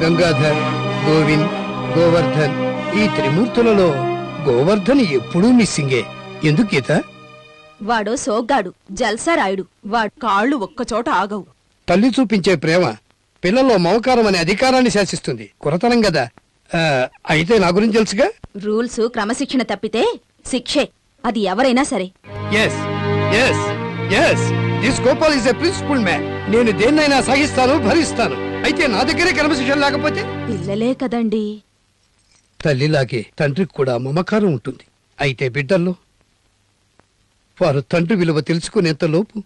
గంగాధర్, గోవింద్, గోవర్ధన్, ఈ త్రిమూర్తులలో గోవర్ధన్ ఎప్పుడూ మిస్సింగే. ఎందుకు గీత? వాడో సోగ్గాడు, జల్సారాయుడు. వాడు కాళ్ళు ఒక్కచోట ఆగవు. తల్లి చూపించే ప్రేమ పిల్లల్లో మమకారం అనే అధికారాన్ని శాసిస్తుంది. కురతనం కదా. అయితే నా గురించి తెలుసుగా. రూల్స్ క్రమశిక్షణ తప్పితే శిక్షే, అది ఎవరైనా సరే. Yes yes yes this Gopal is a principle man. నేను దేన్నైనా సహిస్తాను, భరిస్తాను. అయితే నా దగ్గరే క్రమశిక్షణ లేకపోతే? పిల్లలే కదండి. తల్లిలాగే తండ్రికి కూడా మమకారం ఉంటుంది. అయితే బిడ్డల్లో వారు తండ్రి విలువ తెలుసుకునేంత లోపు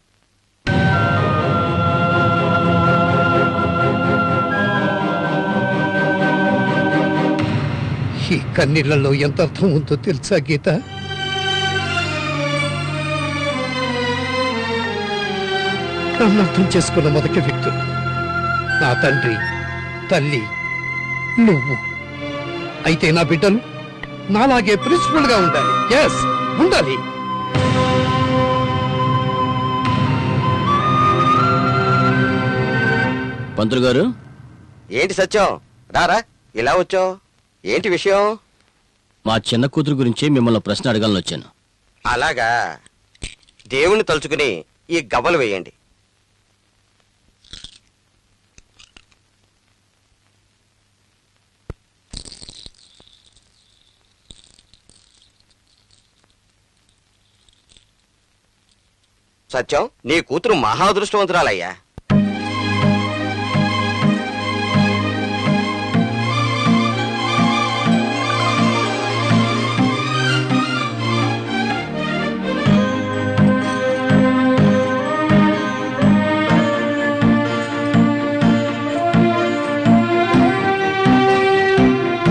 ఈ కన్నీళ్లలో ఎంత అర్థం ఉందో తెలుసా గీత? నన్ను అర్థం చేసుకున్న మొదటి వ్యక్తులు నా తండ్రి, తల్లి, నువ్వు. అయితే నా బిడ్డలు నాలాగే ప్రిన్సిపల్ గా ఉండాలి. ఎస్, ఉండాలి. పంతులు గారు. ఏంటి సత్యం, రారా, ఇలా వచ్చావు? ఏంటి విషయం? మా చిన్న కూతురు గురించి మిమ్మల్ని ప్రశ్న అడగాలని వచ్చాను. అలాగా, దేవుణ్ణి తలుచుకుని ఈ గవ్వలు వేయండి. సత్యం, నీ కూతురు మహాదృష్టవంతురాలయ్యా.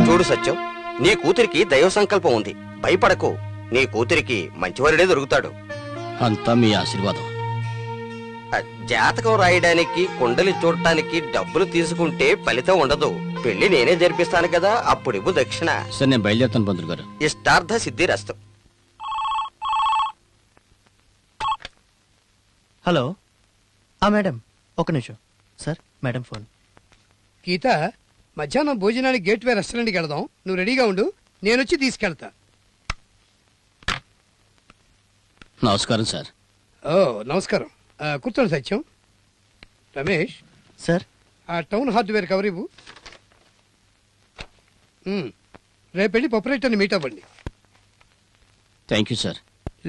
చూడు సత్యం, నీ కూతురికి దైవ సంకల్పం ఉంది. భయపడకు, నీ కూతురికి మంచివారుడే దొరుకుతాడు. అంతా మీ ఆశీర్వాదం. జాతకం రాయడానికి, కుండలి చూడటానికి డబ్బులు తీసుకుంటే ఫలితం ఉండదు. పెళ్లి నేనే జరిపిస్తాను కదా, అప్పుడివ్వు దక్షిణ. సరే, నేను బయలుదేరుతాను పంతులు గారు. ఇష్టార్థ సిద్ధి రస్తు. హలో. మేడం, ఒక నిమిషం సార్. Madam phone. గీత, మధ్యాహ్నం భోజనానికి గేట్వే రెస్టారెంట్కి వెళదాం. నువ్వు రెడీగా ఉండు, నేనొచ్చి తీసుకెళ్తా. నమస్కారం సార్. ఓ నమస్కారం. కూర్చోండి సత్యం. రమేష్ సార్, ఆ టౌన్ హార్డ్వేర్ కవర్ ఇవ్వు. రేపు వెళ్ళి ఆపరేటర్ని మీట్ అవ్వండి. Thank you sir.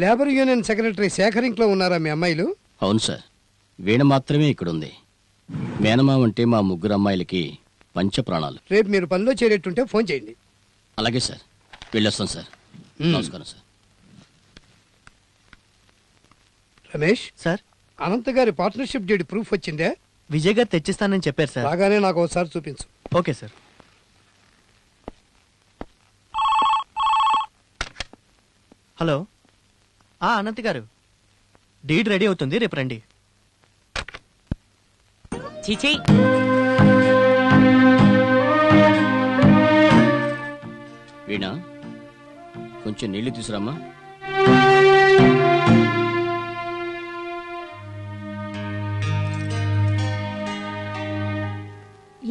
Labour union secretary Shekhar ఇంట్లో ఉన్నారా మీ అమ్మాయిలు? అవును సార్, వీణ మాత్రమే ఇక్కడ ఉంది. మేనమా అంటే మా ముగ్గురు అమ్మాయిలకి పంచ ప్రాణాలు. రేపు మీరు పనిలో చేరేట్టుంటే ఫోన్ చేయండి. అలాగే సార్, వెళ్ళొస్తాం సార్. నమస్కారం సార్. రమేష్ సార్, అనంత్ గారి పార్ట్నర్షిప్ డీడ్ ప్రూఫ్ వచ్చిందే? విజయ్ గారు తెచ్చిస్తానని చెప్పారు సార్. బాగానే, నాకు ఒకసారి చూపించు. Okay sir. హలో. అనంత్ గారు, డీడ్ రెడీ అవుతుంది, రేపు రండి. చీచీ, వీణ, కొంచెం నీళ్లు తీసుకురామ్మా.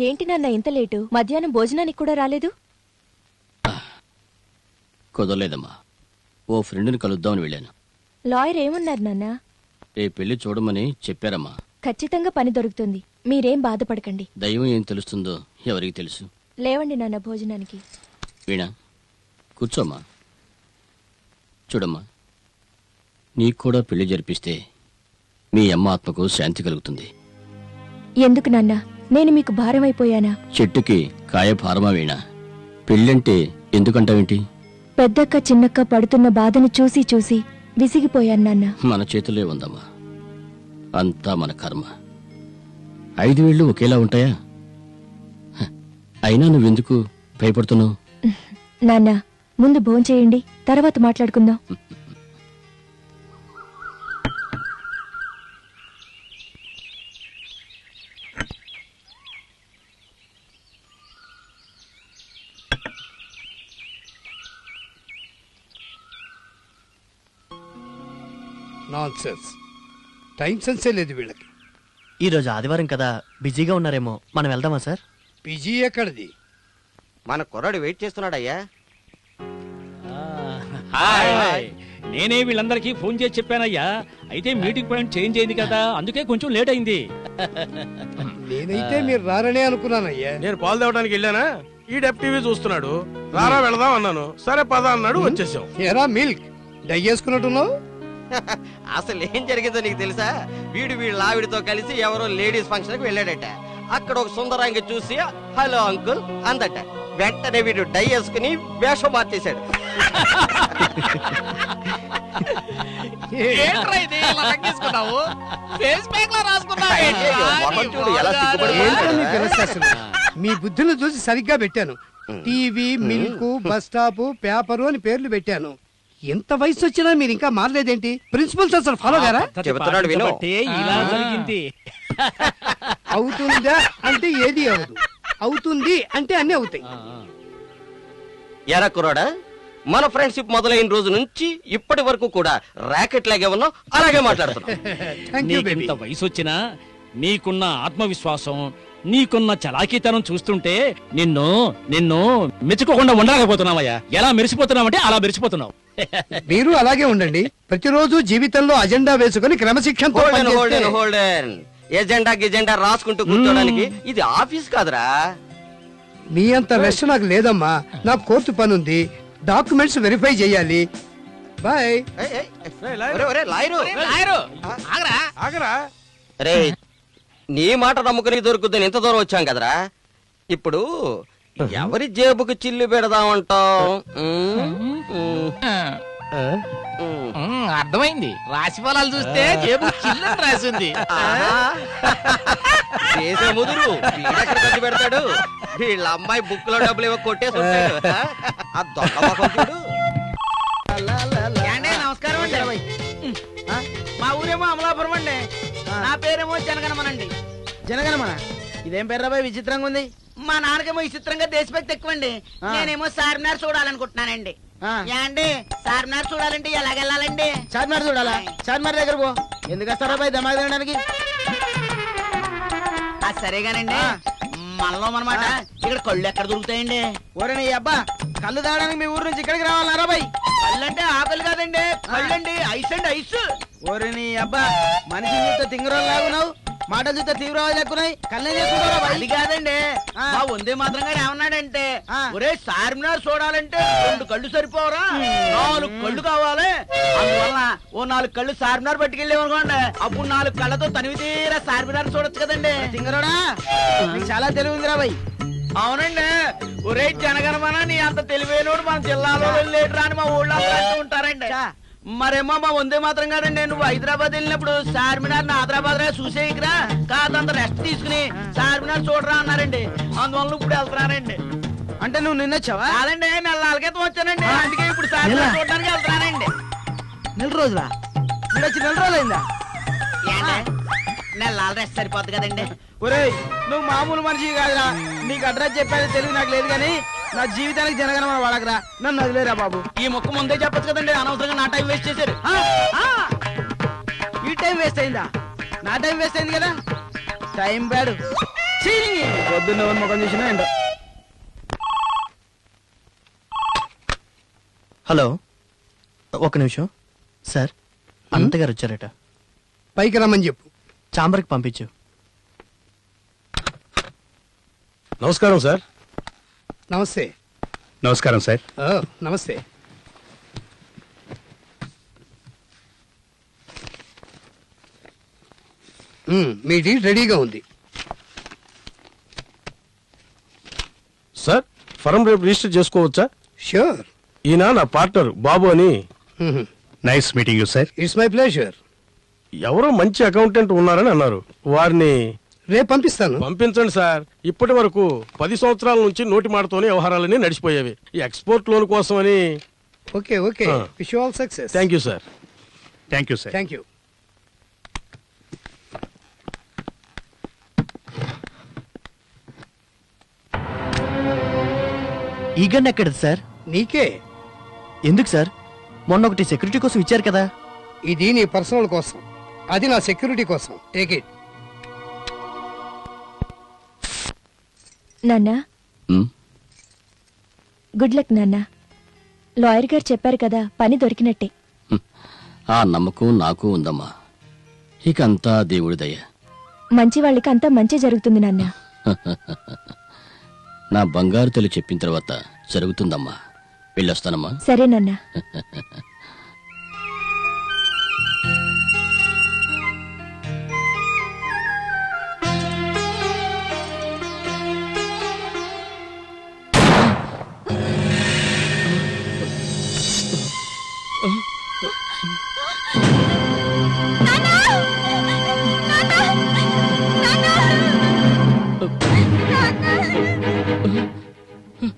ఏంటి నాన్న ఇంత లేటు? మధ్యాహ్నం భోజనానికి కూడా రాలేదు? కుదరలేదమ్మా, ఓ ఫ్రెండ్ని కలుద్దామని వెళ్ళాను. లాయర్ ఏమన్నారు నాన్న? రేపు పెళ్లి చూడమని చెప్పారమ్మా. ఖచ్చితంగా పని దొరుకుతుంది, మీరేం బాధపడకండి. దైవం ఏం తెలుస్తుందో ఎవరికి తెలుసు. లేవండి నాన్న భోజనానికి. వీణ, కూర్చోమ్మా. చూడమ్మా, నీకు కూడా పెళ్లి జరిపిస్తే మీ అమ్మ ఆత్మకు శాంతి కలుగుతుంది. ఎందుకు నాన్న, నేను మీకు భారమైపోయానా? చెట్టుకి కాయ భారమా వీణ? పెళ్ళంటే ఎందుకంటావేంటి? పెద్దక్క చిన్నక్క పడుతున్న బాధను చూసి చూసి విసిగిపోయాను నాన్న. మన చేతులే ఉందమ్మా, అంతా మన కర్మ. 5 వేళ్ళు ఒకేలా ఉంటాయా? అయినా నువ్వెందుకు భయపడుతున్నావు? నాన్న, ముందు భోంచేయండి, తర్వాత మాట్లాడుకుందాం. నాన్సెన్స్. టైం సెన్సే లేదు వీళ్ళకి. ఈరోజు ఆదివారం కదా, బిజీగా ఉన్నారేమో. మనం వెళ్దామా సార్? పిజీ ఎక్కడిది? మన కుర్రాడు వెయిట్ చేస్తున్నాడయ్యా. హాయ్. నేనే వీళ్ళందరికీ ఫోన్ చేసి చెప్పానయ్యా. అయితే మీటింగ్ పాయింట్ చేంజ్ అయింది కదా, అందుకే కొంచెం లేట్ అయింది. నేనైతే మీరు రారనే అనుకున్నానయ్యా. నేను పాలు తేవడానికి వెళ్ళానా, ఈ టీవీ చూస్తున్నాడు, రారా వెళదాం అన్నాను. సరే పద అన్నాడు, వచ్చేసాం. ఏరా మిల్క్ డై చేసుకున్నట్టున్నావు? అసలు ఏం జరిగిందో నీకు తెలుసా? వీళ్ళ ఆవిడతో కలిసి ఎవరో లేడీస్ ఫంక్షన్ కి వెళ్ళాడట. అక్కడ ఒక సుందరాంగి చూసి హలో అంకుల్ అందట. వెంటనే వీడు డై వేసుకుని వేషం మార్చేశాడు. మొహం చూడు ఎలా ఏంటో మీ సిగ్గుపడిపోయాడు. పిలస్తాసులు? మీ బుద్ధులు చూసి సరిగ్గా పెట్టాను. TV, milk, bus stop, paper అని పేర్లు పెట్టాను. ఎంత వయసు వచ్చినా మీరు ఇంకా మారలేదేంటి? ప్రిన్సిపల్స్ అసలు ఫాలో గారా? చెబుతున్నాడు విను. పాటించబట్టే ఇలా జరిగింది. అవుతుందా అంటే ఏది అవదు, అవుతుంది అంటే అన్నీ అవుతాయి. ఎరా కుర్రాడా, మన ఫ్రెండ్షిప్ మొదలైన రోజు నుంచి ఇప్పటి వరకు కూడా ర్యాకెట్ లాగే ఉన్నావు, అలాగే మాట్లాడుతున్నావు. Thank you baby. నీకింత వయసు వచ్చినా నీకున్న ఆత్మవిశ్వాసం, నీకున్న చలాకీతనం చూస్తుంటే నిన్ను నిన్ను మెచ్చుకోకుండా ఉండలేకపోతున్నావయ్యా. ఎలా మెరిసిపోతున్నావంటే అలా మెరిసిపోతున్నావు. మీరు అలాగే ఉండండి. ప్రతిరోజు జీవితంలో అజెండా వేసుకుని క్రమశిక్షణతో హోల్డెన్ హోల్డెన్ పనిచేస్తే- హోల్డెన్ ఎజెండా గిజెండా రాసుకుంటూ కూర్చోడానికి ఇది ఆఫీస్ కాదురా. మీ అంత రెస్ట్ నాకు లేదమ్మా. నాకు కోర్టు పని ఉంది, డాక్యుమెంట్స్ వెరిఫై చేయాలి. బాయ్. ఏయ్, ఏయ్, ఒరే, ఒరే, లాయరు. ఆగరా, రే, నీ మాట నమ్ముకుని దొరుకుద్దని ఇంత దూరం వచ్చాం కదరా. ఇప్పుడు ఎవరి జేబుకు చిల్లు పెడదామంటాం? అర్థమైంది. రాశి ఫలాలు చూస్తే జేబు చిల్లని రాసింది. చేసే ముదురు వీడెక్కడ ఖర్చు పెడతాడు? వీళ్ళ అమ్మాయి బుక్ లో డబ్బులు ఏవో కొట్టేసి ఉంటాడు. ఆ దొంగ మొఖం చూడు. ఏండి, నమస్కారం అండి. మా ఊరేమో అమలాపురం అండి. నా పేరేమో జనగణమనండి. జనగణమన ఇదేం పేరు రాబాయ్, విచిత్రంగా ఉంది. మా నాన్నకేమో విచిత్రంగా దేశభక్తి ఎక్కువండి. నేనేమో చార్మినార్ చూడాలనుకుంటున్నానండి. ఏండి, చార్మినార్ చూడాలంటే ఎలాగెళ్ళాలండి? చార్మినార్ చూడాలా? చార్మినార్ దగ్గర పో. ఎందుకు వస్తారా బాయ్ దమాగా తినడానికి? సరేగానండి. మనలో మనమాట ఇక్కడ కళ్ళు ఎక్కడ దొరుకుతాయండి? ఓరే నీ అబ్బా, కళ్ళు తాగడానికి మీ ఊరు నుంచి ఇక్కడికి రావాలరా బాయ్? కళ్ళు అంటే ఆకలి కాదండి, కళ్ళండి ఐస్ అండి ఐస్. ఓరే నీ అబ్బా, మనిషి చూస్తే తింగరాలు లాగున్నావు, మాటలు చూస్తే తీవ్రవాది ఎక్కున్నాయి. కళ్ళేం చేసుకుంటారా? అది కాదండి, మా వందే మాత్రం గారు ఏమన్నాడంటే, ఒరే చార్మినార్ చూడాలంటే 2 కళ్ళు సరిపోవరా, 4 కళ్ళు కావాలి. అందువల్ల ఓ 4 కళ్ళు చార్మినార్ పట్టుకెళ్ళేమనుకోండి, అప్పుడు 4 కళ్ళతో తనివి తీరా చార్మినార్ చూడొచ్చు కదండి. తింగరాడా, నీకు చాలా తెలివి ఉందిరా బాయ్. అవునండి. ఒరే జనగణమన, నీ అంత తెలివైనోడు మన జిల్లాలో లేడురా అని మా ఊళ్ళో అంటూ ఉంటారండి. మరేమో మా వందే మాత్రం కాదండి, నువ్వు హైదరాబాద్ వెళ్ళినప్పుడు చార్మినార్ హైదరాబాద్ రా చూసేయకురా, కాదంత రెస్ట్ తీసుకుని చార్మినార్ చూడరా అన్నారండి. అందువల్ల ఇప్పుడు వెళ్తున్నానండి. అంటే నువ్వు నిన్న వచ్చావా? కాదండి, నెల క్రితం వచ్చానండి. అందుకే ఇప్పుడు చార్మినార్ చూడడానికి వెళ్తున్నానండి. నెల రోజులా? మీరు వచ్చి నెల రోజులైందా? నెల రెస్ట్ సరిపోద్ది కదండి. ఒరేయ్, నువ్వు మామూలు మనిషి కాదురా. నీకు అడ్రస్ చెప్పేది తెలివి నాకు లేదు కానీ నా జీవితానికి జనగణమన వాడకరా. నన్ను వదిలేరా బాబు. ఈ మొక్క ముందే చెప్పచ్చు కదండి, అనవసరంగా నా టైం వేస్ట్ చేశారు. ఈ టైం వేస్ట్ అయిందా? నా టైం వేస్ట్ అయింది కదా. Time bad. పొద్దున్న మొక్కం చూసినా ఏంటో. హలో, ఒక నిమిషం సార్. అనంత గారు వచ్చారట. పైకి రమ్మని చెప్పు. చాంబర్కి పంపించు. నమస్కారం సార్. నమస్తే. నమస్కారం సార్. నమస్తే. మీ డీల్ రెడీగా ఉంది సార్, ఫరం రేపు రిజిస్టర్ చేసుకోవచ్చా? ష్యూర్. ఈయన నా పార్ట్నర్ బాబు అని. Nice meeting you sir. It's my pleasure. ఎవరో మంచి అకౌంటెంట్ ఉన్నారని అన్నారు, వారిని రేపు పంపిస్తాను. పంపించండి సార్. ఇప్పటి వరకు 10 సంవత్సరాల నుంచి నోటి మాటతోనే వ్యవహారాలన్నీ నడిచిపోయేవి. ఈ ఎక్స్పోర్ట్ లోన్ కోసం అని. Okay okay. Wish you all success. Thank you sir. Thank you sir. Thank you. ఈ గన్ ఎక్కడది సార్? నీకే. ఎందుకు సార్? మొన్న ఒకటి సెక్యూరిటీ కోసం ఇచ్చారు కదా. ఇది నీ పర్సనల్ కోసం, అది నా సెక్యూరిటీ కోసం. Take it. నాన్నా ఉమ్, గుడ్ లక్ నాన్నా. లాయర్ గారు చెప్పారు కదా, పని దొరికినట్టే. ఆ నమ్మకం నాకు ఉందమ్మా. ఇక అంతా దేవుడి దయ. మంచి వాళ్ళకి అంతా మంచి జరుగుతుంది నాన్నా. నా బంగారు తల్లి చెప్పిన తర్వాత జరుగుతుందమ్మా. వెళ్ళొస్తానమ్మా. సరే నాన్నా.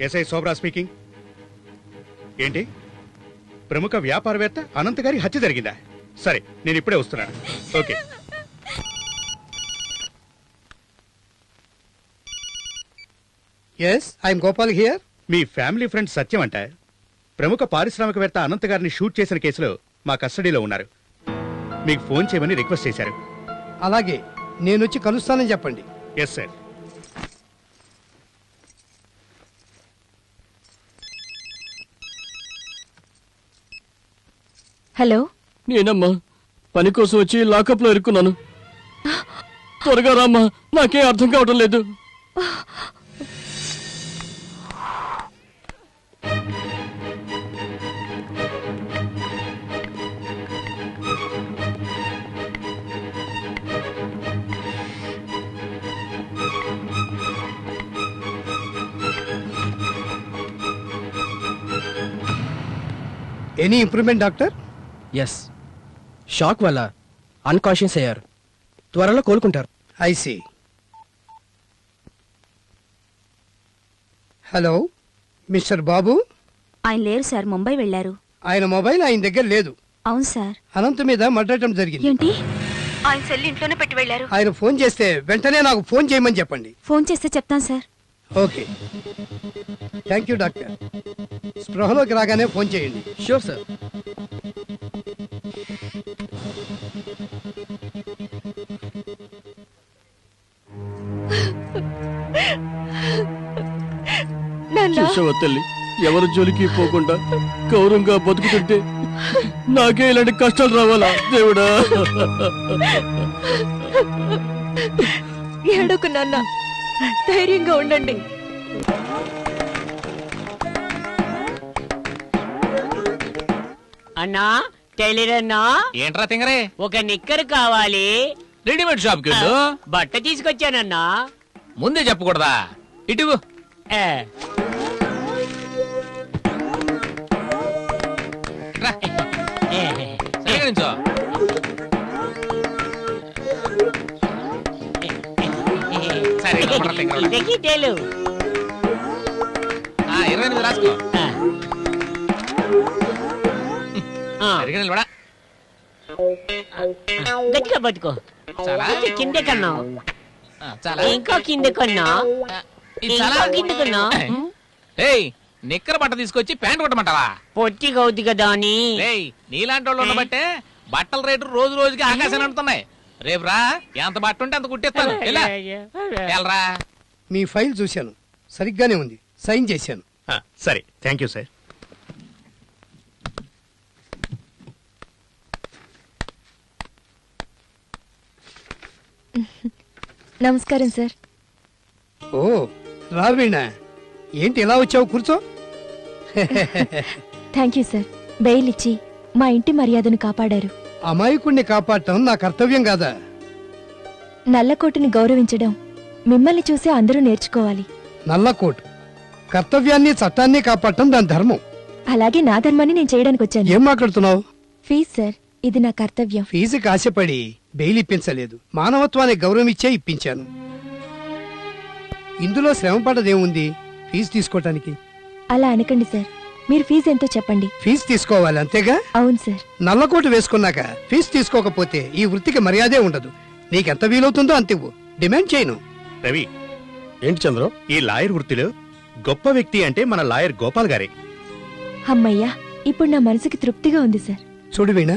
SI Shobhara speaking. ఏంటి, ప్రముఖ వ్యాపారవేత్త అనంత్ గారి హత్య జరిగిందా? సరే, నేను ఇప్పుడే వస్తున్నాను. Okay. Yes, I'm Gopal here. మీ ఫ్యామిలీ ఫ్రెండ్ సత్యం అంట ప్రముఖ పారిశ్రామికవేత్త అనంత్ గారిని షూట్ చేసిన కేసులో మా కస్టడీలో ఉన్నారు. మీకు ఫోన్ చేయమని రిక్వెస్ట్ చేశారు. అలాగే, నేను వచ్చి కలుస్తానని చెప్పండి. Yes sir. హలో, నేనమ్మా పని కోసం వచ్చి లాకప్ లో ఇరుక్కున్నాను. త్వరగా రామ్మా, నాకేం అర్థం కావటం లేదు. Any improvement doctor? Yes, shock వల్ల అన్కాన్షియస్ అయ్యారు. త్వరలో కోలుకుంటారు. I see. Hello, mister Babu. ఆయన లేరు సార్, ముంబై వెళ్లారు. ఆయన మొబైల్ ఆయన దగ్గర లేదు. అవును సార్. అనంత్ మీద మర్డర్ అటెంప్ట్ జరిగింది. ఏంటి? ఆయన సెల్ ఇంట్లోనే పెట్టి వెళ్లారు. ఆయన ఫోన్ చేస్తే వెంటనే నాకు ఫోన్ చేయమని చెప్పండి. ఫోన్ చేస్తే చెప్తాను sir. Okay, thank you doctor. స్పృహలోకి రాగానే ఫోన్ చేయండి. Sure sir. చూసావా తల్లి, ఎవరి జోలికి పోకుండా గౌరవంగా బతుకుతుంటే నాకే ఇలాంటి కష్టాలు రావాలా దేవుడా? ఏడోకు నాన్న, ధైర్యంగా ఉండండి. అన్నా, టైలర్ అన్నా. ఏంట్రా తింగరే? ఒక నిక్కర్ కావాలి. రెడీమేడ్ షాప్ కి వెళ్ళు. బట్ట తీసుకొచ్చానన్నా. ముందే చెప్పకూడదా? ఇటు ఏ. రా. సరిగ్గా నించో. సరే, లోపల తింగరోడా. ఇదే గిట్టేలు. 28 రాసుకో. ఆ. సరిగ్గా నిలబడా. గట్టిగా పట్టుకో. చాలా కిందే కన్నా. చాలా. ఇంకో కింద కొన్నా. ఇది చాలా. ఇంకో కింద కొన్నా. ఏయ్, నిక్కర బట్ట తీసుకొచ్చి ప్యాంట్ కొట్టమంటావా? పొట్టిగా అవుద్ది కదా అని. ఏయ్, నీలాంటి వాళ్ళు ఉండబట్టే బట్టల రేటు రోజు రోజుకి ఆకాశాన్ని అంటున్నాయి. రేపు రా, ఎంత బట్ట ఉంటే అంత కుట్టిస్తాను. వెళ్ళరా. మీ ఫైల్ చూశాను, సరిగ్గానే ఉంది. సైన్ చేశాను. సరే, థ్యాంక్ యూ సార్. నమస్కారం సార్. ఓ, రావీణ, ఏంటి ఇలా వచ్చావు? కూర్చో. Thank you sir. బెయిల్ ఇచ్చి మా ఇంటి మర్యాదను కాపాడారు. అమాయకుణ్ణి కాపాడటం నా కర్తవ్యం కాదా? నల్లకోటుని గౌరవించడం మిమ్మల్ని చూసి అందరూ నేర్చుకోవాలి. నల్లకోటు కర్తవ్యాన్ని, చట్టాన్ని కాపాడటం దాని ధర్మం. అలాగే నా ధర్మాన్ని నేను చేయడానికి వచ్చాను. ఏం మాట్లాడుతున్నావు? ఫీజ్ సార్, ఇది నా కర్తవ్యం. ఫీజుకి ఆశపడి బెయిల్ ఇప్పించలేదు, మానవత్వానికి గౌరవం ఇచ్చే ఇప్పించాను. ఇందులో శ్రమ పడ్డదేముంది ఫీజు తీసుకోవటానికి? అలా అనకండి సార్. మీరు ఫీజు ఎంతో చెప్పండి. ఫీజు తీసుకోవాలి, అంతేగా? అవును సార్. నల్లకోటు వేసుకున్నాక ఫీజు తీసుకోకపోతే ఈ వృత్తికి మర్యాదే ఉండదు. నీకెంత వీలవుతుందో అంతివ్వు, డిమాండ్ చేయను. రవి, ఏంటి చంద్రం? ఈ లాయర్ వృత్తిలో గొప్ప వ్యక్తి అంటే మన లాయర్ గోపాల్ గారే. అమ్మయ్యా, ఇప్పుడు నా మనసుకి తృప్తిగా ఉంది సార్. చూడు వీణ,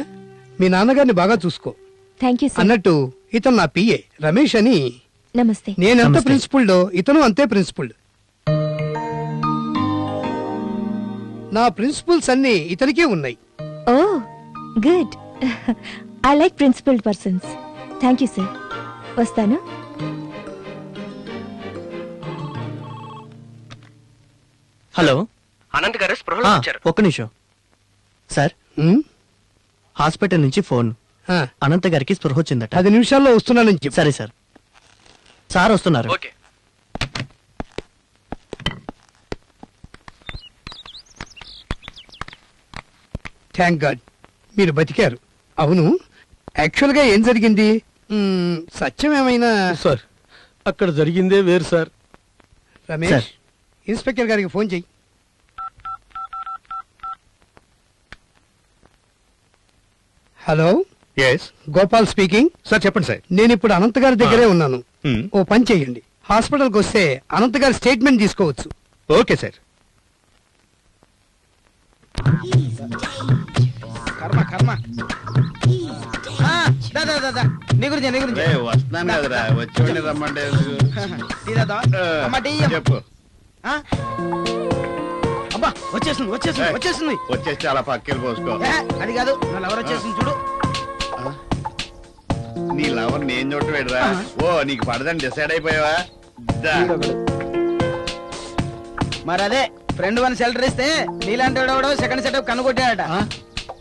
మీ నాన్నగారిని బాగా చూసుకో. Thank you sir. అన్నట్టు ఇతను నా పిఏ రమేష్ అని. నమస్తే. నేనెంత నమస్తే. ప్రిన్సిపుల్డ్ ఇతను అంతే ప్రిన్సిపుల్డ్. నా ప్రిన్సిపల్స్ అన్ని ఇతనికే ఉన్నాయి. Oh good. I like principled persons. Thank you sir. వస్తాను. హలో. అనంత్ గారు స్పృహలో వచ్చారు. ఒక్క నిమిషం సార్. ఉమ్, హాస్పిటల్ నుంచి ఫోన్. ఆ, అనంత గారికి స్పృహ వచ్చిందట. 10 నిమిషాల్లో వస్తున్నానని చెప్పు. సరే సార్. సార్ వస్తున్నారు. ఓకే. థ్యాంక్ గాడ్ మీరు బతికారు. అవును, యాక్చువల్ గా ఏం జరిగింది? సత్యం ఏమైనా? సార్ అక్కడ జరిగిందే వేరు సార్. రమేష్, సార్. ఇన్స్పెక్టర్ గారికి ఫోన్ చెయ్యి. Hello, yes Gopal speaking. Sir చెప్పండి సార్. నేను ఇప్పుడు అనంత్ గారి దగ్గరే ఉన్నాను. Hmm. ఓ పని చెయ్యండి, హాస్పిటల్కి వస్తే అనంత్ గారి స్టేట్మెంట్ తీసుకోవచ్చు. Okay sir. కర్మ కర్మ. నీ గురించి నీ గురించి వస్తున్నాను కదరా, వచ్చి రమ్మంటే టీ తాగుతావా? అమ్మా, టీ ఇయ్యమ్మా. చెప్పు. ఆ? అబ్బా వచ్చేసింది వచ్చేసింది వచ్చేసింది. వచ్చేసి చాలా పక్కకి పోసుకో. ఏ, అది కాదు, నా లవర్ వచ్చేసింది చూడు. నీ లవర్ నేను చోటు పెడరా. ఓ నీకు పడదని డిసైడ్ అయిపోయావా? దా. మరి అదే ఫ్రెండ్ వన్ షెల్టర్ ఇస్తే నీలాంటి వాడు సెకండ్ సెటప్ కనుగొట్టాడట.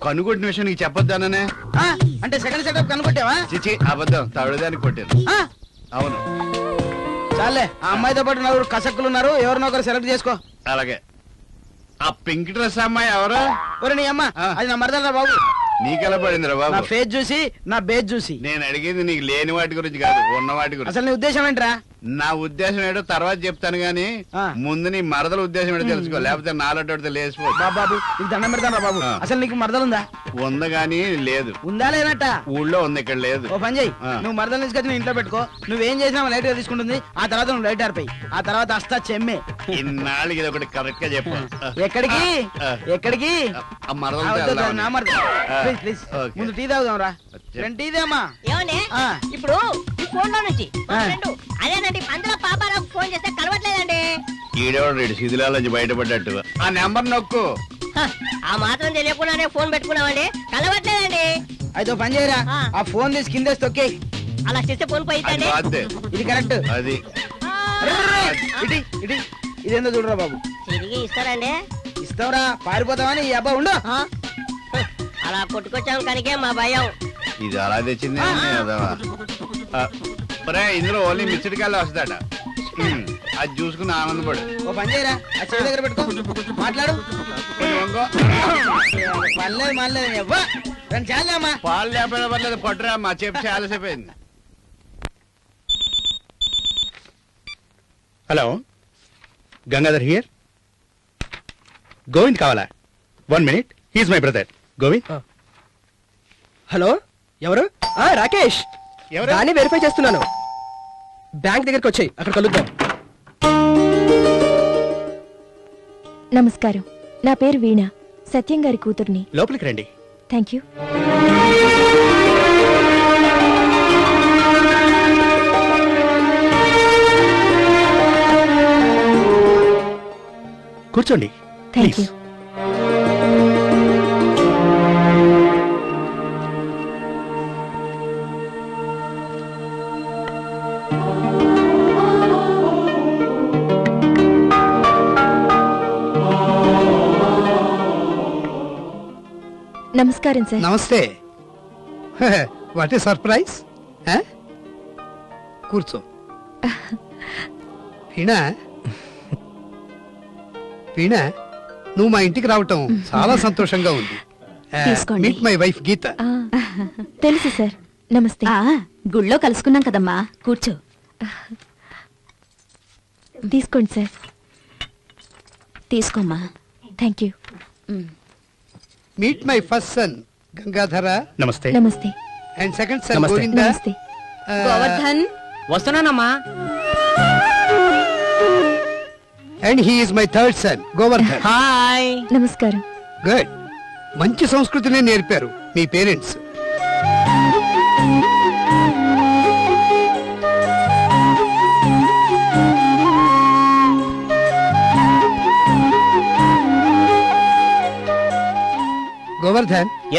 కనుగొట్టిన విషయం నీకు చెప్పొద్దాననే. ఆ? అంటే సెకండ్ సెటప్ కనుగొట్టావా? చిచి అబద్ధం, తవిడదానికి కొట్టాను. ఆ? అవును. చాలే, ఆ అమ్మాయితో పాటు నలుగురు కసక్కులు ఉన్నారు, ఎవరినో ఒకరు సెలెక్ట్ చేసుకో. అలాగే. ఆ పింక్ డ్రెస్ అమ్మాయి ఎవరు? ఒరే నీ అమ్మ, అది నా మరదలరా బాబు. నీకెలా పడిందిరా నా బాబు? ఫేస్ చూసి నా బేస్ చూసి. నేను అడిగేది నీకు లేని వాటి గురించి కాదు, ఉన్న వాటి గురించి. అసలు నీ ఉద్దేశం ఏంట్రా? నా ఉద్దేశం ఏంటో తర్వాత చెప్తాను గానీ ముందు నీ మరదల ఉద్దేశం ఏంటో తెలుసుకో, లేకపోతే నాలుగు లేచిపో. బాబు నీకు దండం పెడతాను బాబు. అసలు నీకు మరదలుందా? ఉందా గానీ లేదు. ఉందా లేనట్ట? ఊళ్ళో ఉంది, ఇక్కడ లేదు. ఓ పని చెయ్యి, నువ్వు మరదలు తీసుకొచ్చి నీ ఇంట్లో పెట్టుకో. నువ్వేం చేసినా లైట్ గా తీసుకుంటుంది. ఆ తర్వాత నువ్వు లైట్ ఆరిపోయి, ఆ తర్వాత అస్తా చెమ్మే. ఇన్నాళ్ళకి ఇది ఒకటి కరెక్ట్ గా చెప్పు. ఎక్కడికి ఎక్కడికి? ఆ మరదలతో నా మరదలు. ప్లీజ్ ప్లీజ్ ముందు టీ తాగుదాం రా. రెండు టీ దేమా. ఏమండి ఇప్పుడు ఈ ఫోన్ లో నుంచి అదేనండి పందుల పాపాలకు ఫోన్ చేస్తే కలవట్లేదండి. ఈడేవాడు శిథిలాల నుంచి బయటపడ్డట్టు. ఆ నెంబర్ నొక్కు. ఆ మాత్రం తెలియకుండానే ఫోన్ పెట్టుకున్నామండి, కలవట్లేదండి. అయితే పని చేయరా, ఆ ఫోన్ తీసి కిందేసి తొక్కే. అలా చేస్తే ఫోన్ పోయిందండి. ఇది కరెక్ట్. అది ఇటీ ఇటీ ఇదేందో చూడరా బాబు. తిరిగి ఇస్తారండి? ఇస్తావురా, పారిపోతావని ఈ అబ్బా ఉండు. అలా కొట్టుకొచ్చాం కనుకే మా భయం. ఇది అలా తెచ్చింది. ఇందులో ఓన్లీ మిస్డ్ కాల్ వస్తాడ. అది చూసుకుని ఆనందపడు. ఓ పని చేయరా, ఆ చెవి దగ్గర పెట్టుకో, మాట్లాడు. పర్లేదు మళ్ళీ రెండు చాలేమ్మా. పాలు లేకపోయినా పర్లేదు, పట్టురా. మా చెప్పు చాలాసేపు అయింది. Hello, Gangadhar here. గోవింద్ కావాలా? 1 minute, he's my brother. Govind. Hello, ఎవరు? రాకేష్. దాన్ని వెరిఫై చేస్తున్నాను. బ్యాంక్ దగ్గరికి వచ్చాయి, అక్కడ కలుద్దాం. నమస్కారం, నా పేరు వీణ, సత్యం గారి కూతుర్ని. లోపలికి రండి. Thank you. కూర్చోండి. Thank you. నమస్కారం సార్. నమస్తే. What a surprise. కూర్చో. వీణా, వీణా, నువ్వు మా ఇంటికి రావటం చాలా సంతోషంగా ఉంది. తీసుకోండి. మీట్ మై వైఫ్ గీత. తెలుసు సార్. నమస్తే. గుళ్ళో కలుసుకున్నాం కదమ్మా, కూర్చో. తీసుకోండి సార్. తీసుకోమ్మా. Thank you. Meet my first son Gangadhara. నమస్తే. నమస్తే. అండ్ సెకండ్ సన్ నమస్తే. గోవింద. నమస్తే. గోవర్ధన్. వస్తున్నానమ్మా. And he is my third son Govardhan. Hi. నమస్కారం. గుడ్. మంచి సంస్కృతిని నేర్పారు మీ పేరెంట్స్.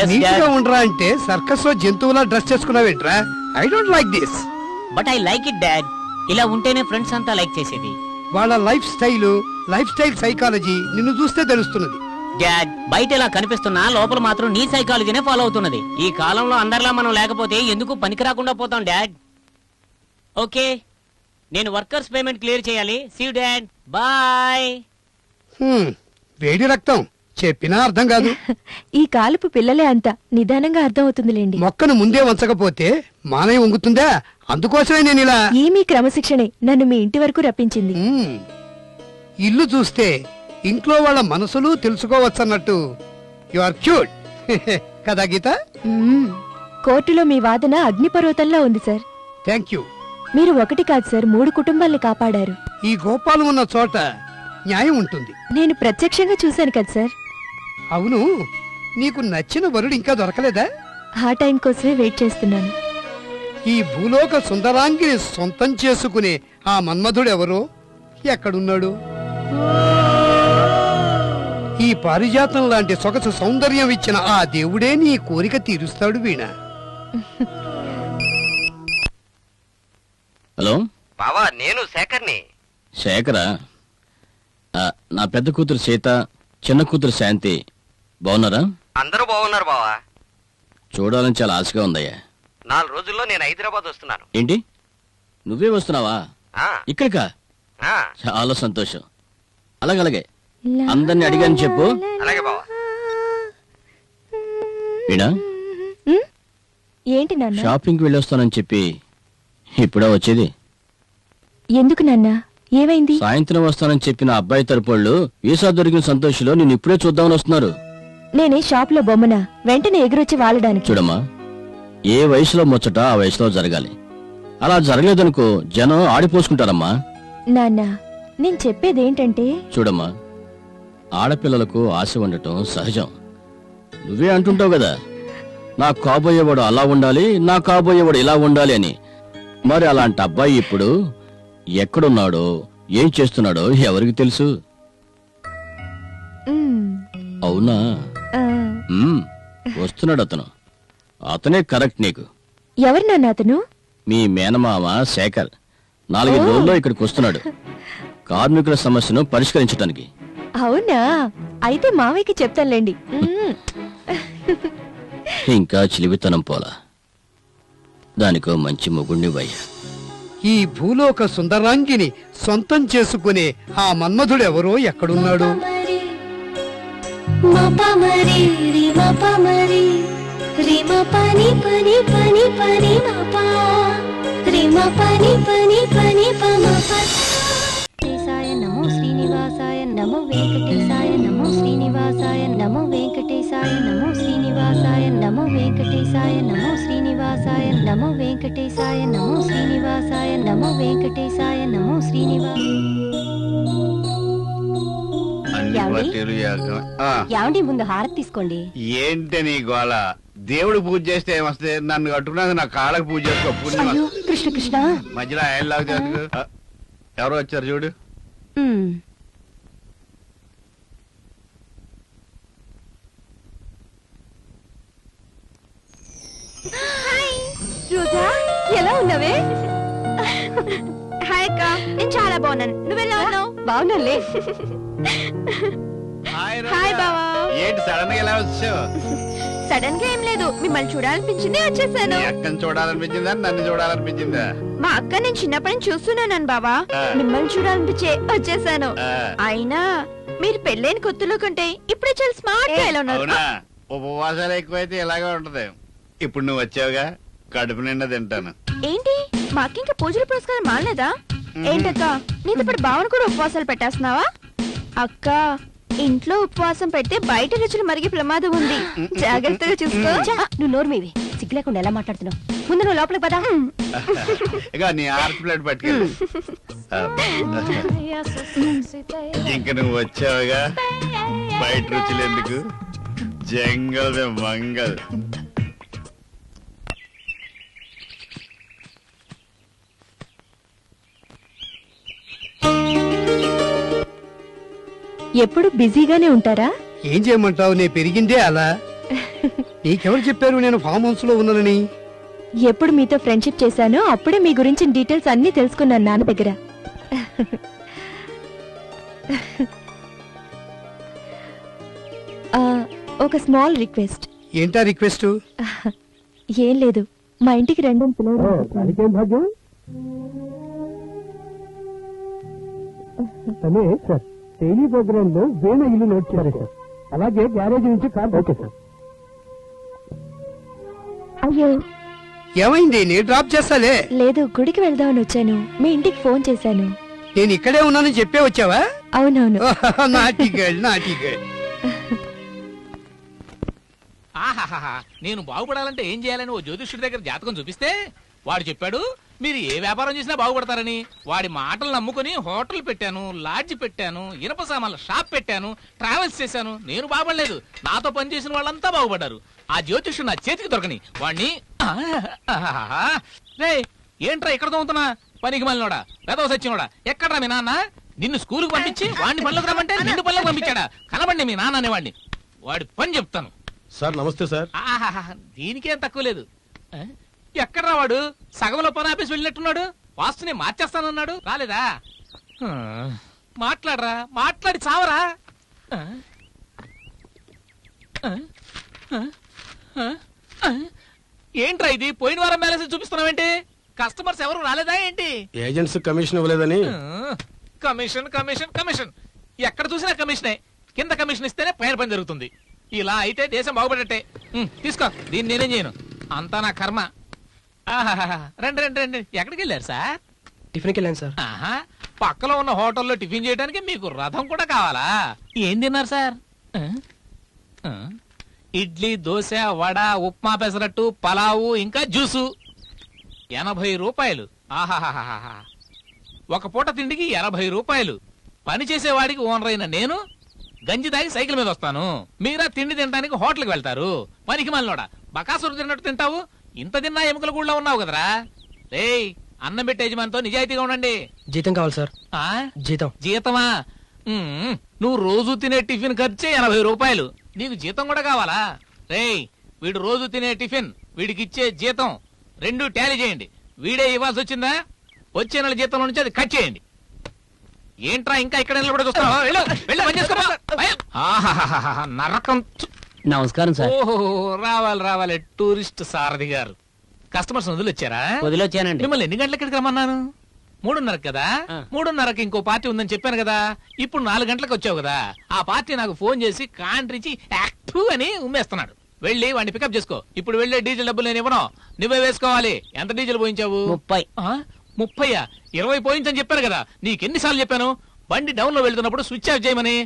నీట్ గా ఉండరా అంటే సర్కస్ లో జంతువులా డ్రెస్ చేసుకున్నావేంట్రా? I don't like this. But I like it dad. ఇలా ఉంటేనే ఫ్రెండ్స్ అంతా లైక్ చేసేది. వాళ్ళ లైఫ్ స్టైల్ సైకాలజీ నిన్ను చూస్తే తెలుస్తున్నది. డాడ్, బయట ఇలా కనిపిస్తున్నా లోపల మాత్రం నీ సైకాలజీనే ఫాలో అవుతున్నది. ఈ కాలంలో అందరిలా మనం లేకపోతే ఎందుకు పనికి రాకుండా పోతాం డాడ్. ఓకే, నేను వర్కర్స్ పేమెంట్ క్లియర్ చేయాలి. See you dad, bye. వేడి రక్తం చెప్పినా అర్థం కాదు. ఈ కాలపు పిల్లలే అంత నిదానంగా అర్థం అవుతుందిలేండి. మొక్కను ముందే వంచకపోతే మానయ్య వంగుతుందా? అందుకోసమే నేను ఇలా. ఈ మీ క్రమశిక్షణే నన్ను మీ ఇంటి వరకు రప్పించింది. ఇల్లు చూస్తే ఇంట్లో వాళ్ళ మనసులు తెలుసుకోవచ్చన్నట్టు యు ఆర్ క్యూట్ కదా గీత? కోర్టులో మీ వాదన అగ్నిపర్వతంలో ఉంది సార్. Thank you. మీరు ఒకటి కాదు సార్, 3 కుటుంబాల్ని కాపాడారు. ఈ గోపాలం ఉన్న చోట న్యాయం ఉంటుంది. నేను ప్రత్యక్షంగా చూశాను కదా సార్. అవును, నీకు నచ్చిన వరుడు ఇంకా దొరకలేదా? ఆ టైం కోసమే వెయిట్ చేస్తున్నాను. ఈ భూలోక సుందరాంగిని సొంతం చేసుకునే ఆ మన్మధుడు ఎవరో ఎక్కడున్నాడు? ఈ పారిజాతం లాంటి సొగసు సౌందర్యం ఇచ్చిన ఆ దేవుడే నీ కోరిక తీరుస్తాడు వీణ. హలో బావా, నేను శేఖర్ని. శేఖరా? నా పెద్ద కూతురు సీత, చిన్న కూతురు శాంతి బాగున్నారా? అందరూ బాగున్నారు బావా. చూడాలని చాలా ఆశగా ఉందయ్యా. 4 రోజుల్లో నేను హైదరాబాద్ వస్తున్నాను. ఏంటి, నువ్వే వస్తున్నావా? ఇక్కడికా? ఆ, చాలా సంతోషం. అలాగే అందరిని అడిగాను చెప్పు. అలాగే బావా. వీణా, ఏంటి నాన్న? షాపింగ్కి వెళ్ళొస్తానని చెప్పి ఇప్పుడే వచ్చేది? ఎందుకు నాన్న, ఏమైంది? సాయంత్రం వస్తానని చెప్పిన అబ్బాయి తరపుళ్ళు వీసా దొరికిన సంతోషంలో నేను ఇప్పుడే చూద్దామని వస్తున్నారు. నేనే షాప్ లో బొమ్మనా వెంటనే ఎగురొచ్చి వాలడానికి? చూడమ్మా, ఏ వయసులో ముచ్చట ఆ వయసులో జరగాలి. అలా జరగలేదనుకో జనం ఆడిపోసుకుంటారమ్మా. నాన్న, నేను చెప్పేదేంటంటే. చూడమ్మా, ఆడపిల్లలకు ఆశ ఉండటం సహజం. నువ్వే అంటుంటావు కదా, నా కాబోయేవాడు అలా ఉండాలి, నా కాబోయేవాడు ఇలా ఉండాలి అని. మరి అలాంటి అబ్బాయి ఇప్పుడు ఎక్కడున్నాడో ఏం చేస్తున్నాడో ఎవరికి తెలుసు? అవునా? వస్తున్నాడు అతను. అతనే కరెక్ట్ నీకు. ఎవరు నాన్న అతను? మీ మేనమామ శేఖర్ 4 రోజుల్లో ఇక్కడికి వస్తున్నాడు, కార్మికుల సమస్యను పరిష్కరించడానికి. అవునా? అయితే మావయ్యకి చెప్తానులేండి. ఇంకా చిలివితనం పోలా, దానికో మంచి మొగుణ్ణి వయ్యా. ఈ భూలోక సుందరాంగిని సొంతం చేసుకునే ఆ మన్మధుడెవరో ఎక్కడున్నాడు? నమో శ్రీనివాసాయ నమో వెంకటేశాయ నమో శ్రీనివాసాయ నమో వెంకటేశాయ నమో శ్రీనివాసాయ నమో వెంకటేశాయ నమో శ్రీనివాసాయ నమో వెంకటేశాయ నమో శ్రీనివాసాయ నమో వెంకటేశాయ నమో శ్రీనివాస. ఏమండి, ముందు హారతి తీసుకోండి. ఏంటి నీ గోళ? దేవుడు పూజ చేస్తే ఏమొస్తే? నన్ను కట్టుకున్నాక నా కాళ్ళకు పూజ చేసుకో. కృష్ణ కృష్ణ, మధ్యలో ఆయన లాగా ఎవరో వచ్చారు చూడు. రోజా, ఎలా ఉన్నావే? హాయ్ అక్క, నేను చాలా బాగున్నాను. నువ్వెలా ఉన్నావు? బాగున్నాలే. హాయ్ బావా. ఏంటి సడన్ గా ఎలా వచ్చావు? సడన్ గా ఏం లేదు, మిమ్మల్ని చూడాలనిపించింది వచ్చేసాను. అక్కని చూడాలనిపించిందా, నన్ను చూడాలనిపించిందా? మా అక్క నేను చిన్నప్పటి నుంచి చూస్తున్నాను బావా, మిమ్మల్ని చూడాలనిపించే వచ్చేసాను. అయినా మీరు పెళ్ళైన కొత్తలో కంటే ఇప్పుడే చాలా స్మార్ట్ గా ఎలా ఉన్నారు. ఉపవాసాలు ఎక్కువైతే ఇలాగే ఉంటది. ఇప్పుడు నువ్వు వచ్చావుగా, కడుపు నిండా తింటాను. ఏంటి, మా అక్క ఇంకా పూజల పురస్కారం మానలేదా? ఏంటక్క, నీతో పాటు భావన కూడా ఉపవాసాలు పెట్టేస్తున్నావా? అక్క, ఇంట్లో ఉపవాసం పెడితే బయట రుచులు మరిగే ప్రమాదం ఉంది, జాగ్రత్తగా చూసుకో. నువ్వు నోరు మీవి, సిగ్గు లేకుండా ఎలా మాట్లాడుతున్నావు? ముందు నువ్వు లోపలికి పదా. ఇక నీ ఆర్ట్ ప్లేట్ పట్టుకెళ్ళి. ఇంక నువ్వు వచ్చావుగా, బయట రుచులు ఎందుకు, జంగల్ మంగల్. ఎప్పుడు బిజీగానే ఉంటారా? ఏం చేయమంటావు, నే పెరిగిందే అలా. నీకెవరు చెప్పారు నేను ఫామ్ హౌస్ లో ఉన్నానని? ఎప్పుడు మీతో ఫ్రెండ్షిప్ చేశానో అప్పుడే మీ గురించి డీటెయిల్స్ అన్ని తెలుసుకున్నాను నాన్న దగ్గర. ఒక స్మాల్ రిక్వెస్ట్. ఏంటా రిక్వెస్ట్? ఏం లేదు, మా ఇంటికి రండి డైలీ ప్రోగ్రామ్ లో వేణ ఇల్లు నోట్ చేయాలి సార్. అలాగే గ్యారేజ్ నుంచి కార్. Okay sir. అయ్యో ఏమైంది? నేను డ్రాప్ చేస్తాలే. లేదు, గుడికి వెళ్దామని వచ్చాను. మీ ఇంటికి ఫోన్ చేశాను. నేను ఇక్కడే ఉన్నానని చెప్పే వచ్చావా? అవునవును. నాటి గర్ల్, నాటి గర్ల్. ఆహాహా, నేను బాగుపడాలంటే ఏం చేయాలని ఓ జ్యోతిష్యుడి దగ్గర జాతకం చూపిస్తే వాడు చెప్పాడు మీరు ఏ వ్యాపారం చేసినా బాగుపడతారని. వాడి మాటలు నమ్ముకుని హోటల్ పెట్టాను, లాడ్జ్ పెట్టాను, ఇనప సామాన్ల షాప్ పెట్టాను, ట్రావెల్స్ చేశాను. నేను బాగుపడలేదు, నాతో పనిచేసిన వాళ్ళంతా బాగుపడ్డారు. ఆ జ్యోతిష్యుడు నా చేతికి దొరకని వాడిని. రే ఏంట్రా ఇక్కడ తోముతున్నా? పనికి మళ్ళీనోడా, పెదవ సచ్చినోడా, ఎక్కడ్రా మీ నాన్న? నిన్ను స్కూల్కి పంపించి వాడిని పనులకు రమ్మంటే నిన్ను పనులకు పంపించాడా? కనబండి మీ నాన్న అనేవాడిని. వాడి పని చెప్తాను. సార్ నమస్తే సార్. దీనికేం తక్కువ లేదు. ఎక్కడ్రా వాడు? సగంలో పని ఆఫీస్ వెళ్ళినట్టున్నాడు. వాస్తుని మార్చేస్తానన్నాడు, రాలేదా? మాట్లాడరా, మాట్లాడి చావరా. ఏంట్రా ఇది? పోయిన వారం బ్యాలెన్స్ చూపిస్తున్నావేంటి? కస్టమర్స్ ఎవరు రాలేదా ఏంటి? ఏజెంట్స్ కమిషన్ ఇవ్వలేదని. కమిషన్ కమిషన్ కమిషన్, ఎక్కడ చూసినా కమిషనే. కింద కమిషన్ ఇస్తేనే పైన పని జరుగుతుంది. ఇలా అయితే దేశం బాగుపడట్టే. తీసుకో, దీన్ని నేనేం చేయను, అంతా నా కర్మ. రండి రండి రండి. ఎక్కడికి వెళ్ళారు సార్? టిఫిన్కి వెళ్ళాను సార్. పక్కలో ఉన్న హోటల్లో టిఫిన్ చేయడానికి మీకు రథం కూడా కావాలా? ఏం తిన్నారు సార్? ఇడ్లీ, దోశ, వడ, ఉప్మా, పెసరట్టు, పలావు, ఇంకా జ్యూసు. 80 రూపాయలు. ఆహాహాహా, ఒక పూట తిండికి 80 రూపాయలు. పని చేసేవాడికి ఓనర్ అయిన నేను గంజి తాగి సైకిల్ మీద వస్తాను. మీరా తిండి తినడానికి హోటల్కి వెళ్తారు. పనికి మళ్ళీ బకాసురు తిన్నట్టు తింటావు. ఇంత తిన్నా ఎముకల కూడా ఉన్నావు కదరా. రేయ్, అన్నం పెట్టే యజమానితో నిజాయితీగా ఉండండి. జీతం కావాలి సార్. జీతం? జీతమా? నువ్వు రోజు తినే టిఫిన్ ఖర్చే 80 రూపాయలు. నీకు జీతం కూడా కావాలా? రేయ్, వీడు రోజు తినే టిఫిన్, వీడికి ఇచ్చే జీతం రెండు టాలీ చేయండి. వీడే ఇవ్వాల్సి వచ్చిందా? వచ్చే నెల జీతంలో నుంచి అది కట్ చేయండి. ఏంట్రా ఇంకా ఇక్కడ నిలబడి చూస్తున్నావా? వెళ్ళి పని చేసుకో. నరకం. నమస్కారం సార్. ఓహో, రావాలి రావాలి. టూరిస్ట్ సారథి గారు కస్టమర్స్ వదిలొచ్చారా? వదిలొచ్చానండి. మిమ్మల్ని ఎన్ని గంటలకి ఇక్కడికి రమ్మన్నాను? 3:30 కదా. 3:30కి ఇంకో పార్టీ ఉందని చెప్పాను కదా. ఇప్పుడు 4 గంటలకు వచ్చావు కదా. ఆ పార్టీ నాకు ఫోన్ చేసి కాంట్రించి యాక్టివ్ అని ఉమ్మేస్తున్నాడు. వెళ్ళి వాడిని పికప్ చేసుకో. ఇప్పుడు వెళ్ళే డీజిల్ డబ్బులు నేను ఇవ్వను, నువ్వే వేసుకోవాలి. ఎంత డీజిల్ పోయించావు? 30. 30? 20 పోయించని చెప్పాను కదా. నీకెన్నిసార్లు చెప్పాను బండి డౌన్ లో వెళ్తున్నప్పుడు స్విచ్ ఆఫ్ చేయమని?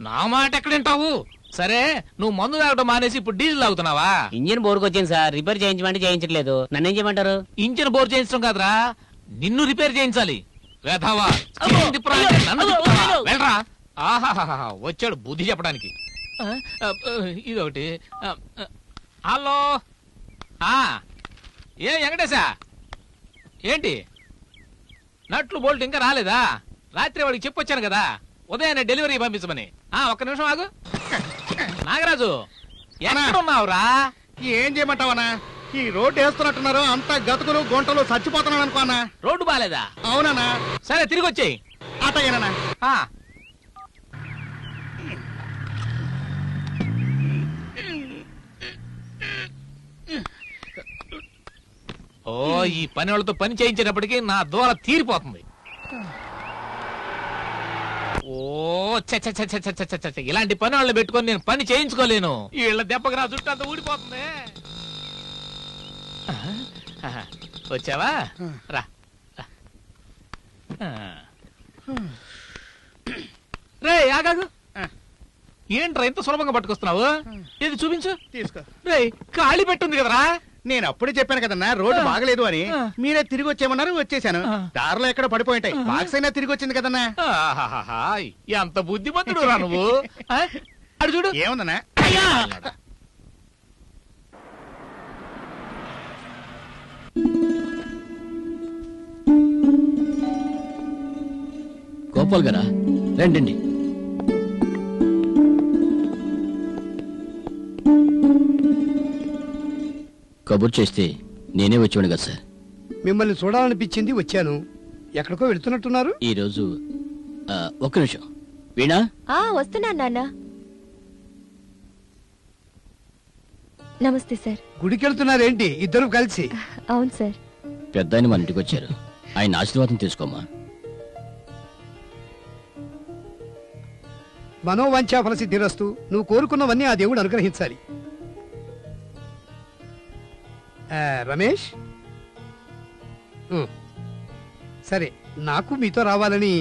నా మాట ఎక్కడింటావు? సరే, నువ్వు మందు తాగడం మానేసి ఇప్పుడు డీజిల్ తాగుతున్నావా? ఇంజిన్ బోర్కు వచ్చింది సార్, రిపేర్ చేయించమంటే చేయించట్లేదు. నన్నేం చేయమంటారు? ఇంజిన్ బోర్ చేయించడం కాదురా, నిన్ను రిపేర్ చేయించాలి. వేధవా, వెళ్ళరా. ఆహాహా, వచ్చాడు బుద్ధి చెప్పడానికి. ఇదొకటి. హలో, ఏ వెంకటేశా, ఏంటి నట్లు బోల్ట్ ఇంకా రాలేదా? రాత్రి వాడికి చెప్పొచ్చాను కదా ఉదయాన్నే డెలివరీ పంపించమని. ఒక్క నిమిషం ఆగు. నాగరాజు, ఎక్కడున్నావురా? ఏం చేయమంటావనా? ఈ రోడ్డు వేస్తున్నట్టున్నారు, అంతా గతుకులు గుంటలు, చచ్చిపోతున్నాను అనుకోనా. రోడ్డు బాలేదా? అవునా? సరే, తిరిగి వచ్చేయి. అటేనా? ఓ, ఈ పని వాళ్ళతో పని చేయించేటప్పటికి నా దూర తీరిపోతుంది. ఓ ఇలాంటి పని వాళ్ళు పెట్టుకొని నేను పని చేయించుకోలేను. వీళ్ళ దెబ్బకి నా చుట్టూ అంతా ఊడిపోతుంది. వచ్చావా? రా. రే ఆగాగు. ఏంట్రా ఇంత సులభంగా పట్టుకొస్తున్నావు? ఇది చూపించు. తీసుకో. రే, ఖాళీ పెట్టుంది కదరా. నేను అప్పుడే చెప్పాను కదన్నా రోడ్డు బాగలేదు అని. మీరే తిరిగి వచ్చేయమన్నారు, వచ్చేసాను. దారిలో ఎక్కడ పడిపోయింటాయి, బాక్స్ అయినా తిరిగి వచ్చింది కదన్నా. ఎంత బుద్ధిమంతుడు రా నువ్వు. అడు చూడు. ఏముందన్నా? గోపాల్ గారా, రండి. కబుర్ చేస్తే నేనే వచ్చేవాడు కదా సార్. మిమ్మల్ని చూడాలనిపించింది, వచ్చాను. ఎక్కడికో వెళ్తున్నట్టున్నారు? ఈరోజు ఒక్క నిమిషం. వీణా, వస్తున్నాను నాన్న. నమస్తే సార్. గుడికి వెళ్తున్నారేంటి ఇద్దరు కలిసి? అవును సార్. పెద్ద ఆయన మన ఇంటికి వచ్చారు, ఆయన ఆశీర్వాదం తీసుకోమా. మనోవంచా ఫలసిద్ధిరస్తు. నువ్వు కోరుకున్నవన్నీ ఆ దేవుడు అనుగ్రహించాలి. రమేష్, సరే, నాకు మీతో రావాలని.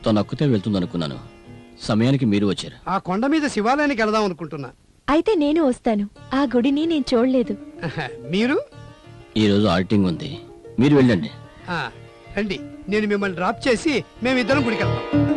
తను అక్కుతే వెళ్తుందనుకున్నాను, సమయానికి మీరు వచ్చారు. ఆ కొండ మీద శివాలయానికి వెళదాం అనుకుంటున్నా. అయితే నేను వస్తాను. ఆ గుడిని నేను చూడలేదు. మీరు? ఈరోజు ఆడిటింగ్ ఉంది, మీరు వెళ్ళండి. రండి, నేను మిమ్మల్ని డ్రాప్ చేసి మేమిద్దరం గుడికి వెళ్తాం.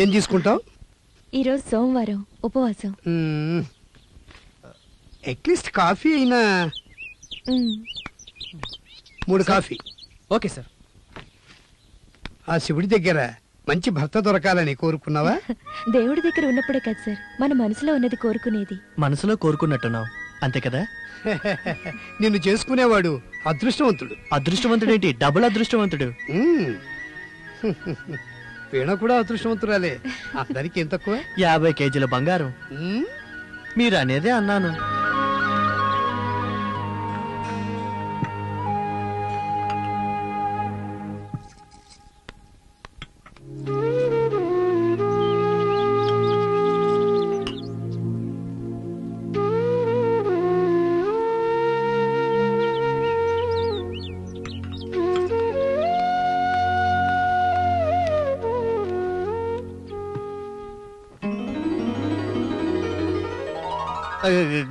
ఏం తీసుకుంటావు? ఈరోజు సోమవారం, ఉపవాసం. అట్లీస్ట్ కాఫీ అయినా. 3 కాఫీ. Okay sir. ఆ శివుడి దగ్గర మంచి భర్త దొరకాలని కోరుకున్నావా? దేవుడి దగ్గర ఉన్నప్పుడే కదా సార్ మన మనసులో ఉన్నది కోరుకునేది. మనసులో కోరుకున్నట్టున్నావు, అంతే కదా? నిన్ను చేసుకునేవాడు అదృష్టవంతుడు. అదృష్టవంతుడేంటి, డబుల్ అదృష్టవంతుడు. వీణ కూడా అదృష్టవంతురాలే. అందరికి ఏం తక్కువ? 50 కేజీల బంగారం. మీరు అనేదే అన్నాను.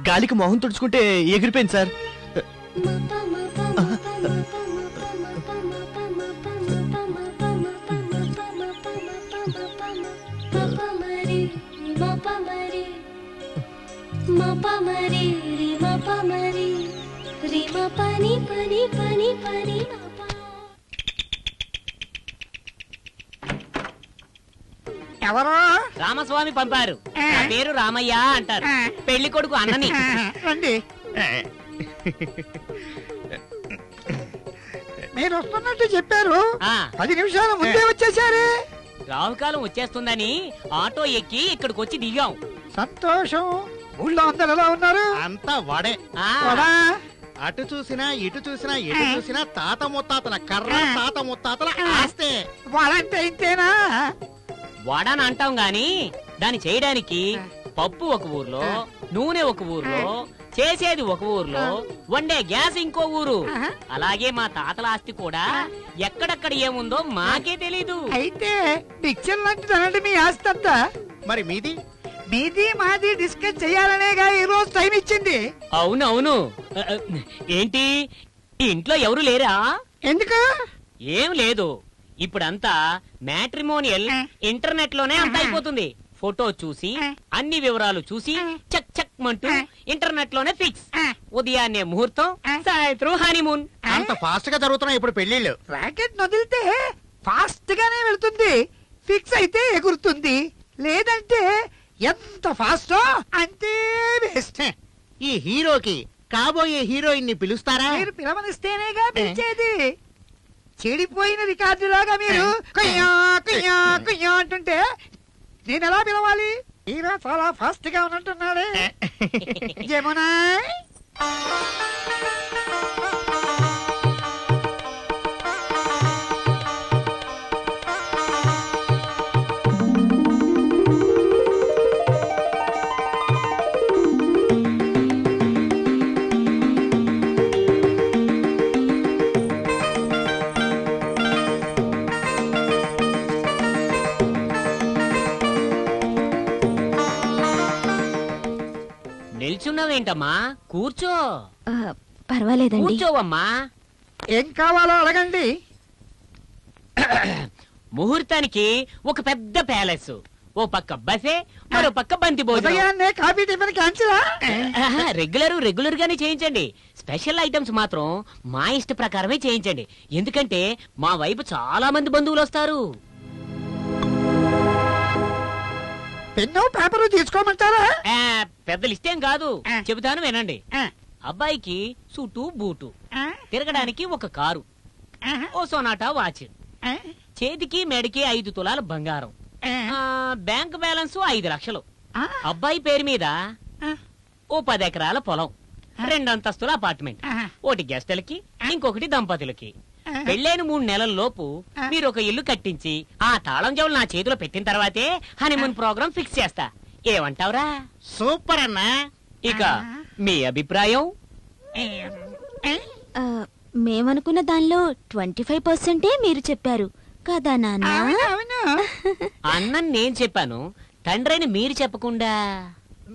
గాలికి మొహం తుడుచుకుంటే ఎగిరిపోయింది సార్. ఎవరు? రామస్వామి పంపారు. నా పేరు రామయ్య అంటారు. పెళ్లి కొడుకు అన్నని. రండి. మీరు వస్తున్నట్టు చెప్పారు. 10 నిమిషాల ముందే వచ్చేసారే. రాహుకాలం వచ్చేస్తుందని ఆటో ఎక్కి ఇక్కడికి వచ్చి దిగాం. సంతోషం. ఊళ్ళో అందరు ఎలా ఉన్నారు? అంతా వాడే. అటు చూసినా ఇటు చూసినా ఎటు చూసినా తాత ముత్తాతల కర్ర, తాత ముత్తాతల ఆస్తే. వాళ్ళంటే ఇంతేనా? వాడాని అంటాం గాని దాన్ని చేయడానికి పప్పు ఒక ఊర్లో, నూనె ఒక ఊర్లో, చేసేది ఒక ఊర్లో, వండే గ్యాస్ ఇంకో ఊరు. అలాగే మా తాతల ఆస్తి కూడా ఎక్కడెక్కడ ఏముందో మాకే తెలీదు. అయితే పిక్చర్ లాంటిది మీ ఆస్తి అంతా. మరి మీది? మీది మాది డిస్కస్ చేయాలనేగా ఈ రోజు టైం ఇచ్చింది. అవునవును. ఏంటి ఇంట్లో ఎవరు లేరా? ఎందుకు? ఏం లేదు, ఇప్పుడంతా మ్యాట్రిమోనియల్ ఇంటర్నెట్ లోనే అంత అయిపోతుంది. ఫోటో చూసి అన్ని వివరాలు చూసి చక్ చక్ మంటూ ఇంటర్నెట్ లోనే ఫిక్స్. ఉదయాన్నే ముహూర్తం, సాయంత్రం హనీమూన్. అంత ఫాస్ట్ గా జరుగుతున్నాయి ఇప్పుడు పెళ్లిళ్ళు. రాకెట్ వదిలితే ఫాస్ట్ గానే వెళ్తుంది, ఫిక్స్ అయితే ఎగురుతుంది. లేదంటే ఎంత ఫాస్టో అంతే వేస్ట్. ఈ హీరోకి కాబోయే హీరోయిన్ ని పిలుస్తారా? మీరు పిలవనిస్తేనేగా పిలిచేది. చెడిపోయిన రికార్డులాగా మీరు కుయ్యా కుయ్యా కుయ్యా అంటుంటే నేను ఎలా పిలవాలి? హీరో చాలా ఫాస్ట్ గా ఉన్నట్టున్నాడే. జమునా నిల్చున్నావేంటమ్మా? కూర్చో. పర్వాలేదండి. కూర్చోవమ్మా. ఏం కావాలో అడగండి. ముహూర్తానికి ఒక పెద్ద ప్యాలెస్, ఓ పక్క బసే, మరో పక్క బంతి భోజనం. ఉదయాన్నే కాఫీ టిఫిన్ క్యాన్సిలా? రెగ్యులర్ గానే చేయించండి. స్పెషల్ ఐటమ్స్ మాత్రం మా ఇష్ట ప్రకారమే చేయించండి. ఎందుకంటే మా వైపు చాలా మంది బంధువులు వస్తారు. పెన్ను పేపరు తీసుకోమంటారా? పెద్ద లిస్ట్ ఏం కాదు, చెబుతాను వినండి. అబ్బాయికి సూటు బూటు, తిరగడానికి ఒక కారు, ఓ సోనాటా వాచ్, చేతికి మెడకి 5 తులాల బంగారం, బ్యాంక్ బ్యాలెన్స్ 5 లక్షలు, అబ్బాయి పేరు మీద ఓ 10 ఎకరాల పొలం, 2 అంతస్తుల అపార్ట్మెంట్, ఒకటి గెస్టులకి ఇంకొకటి దంపతులకి. పెళ్ళైన 3 నెలల లోపు మీరు ఒక ఇల్లు కట్టించి ఆ తాళం చెవులు నా చేతిలో పెట్టిన తర్వాతే హనీమూన్ ప్రోగ్రామ్ ఫిక్స్ చేస్తా. ఏమంటావురా? సూపర్ అన్నా. ఇక మీ అభిప్రాయం? మేమనుకున్న దానిలో 25% మీరు చెప్పారు కదా నాన్న. అన్నని నేను చెప్పాను, తండ్రిని మీరు చెప్పకుండా.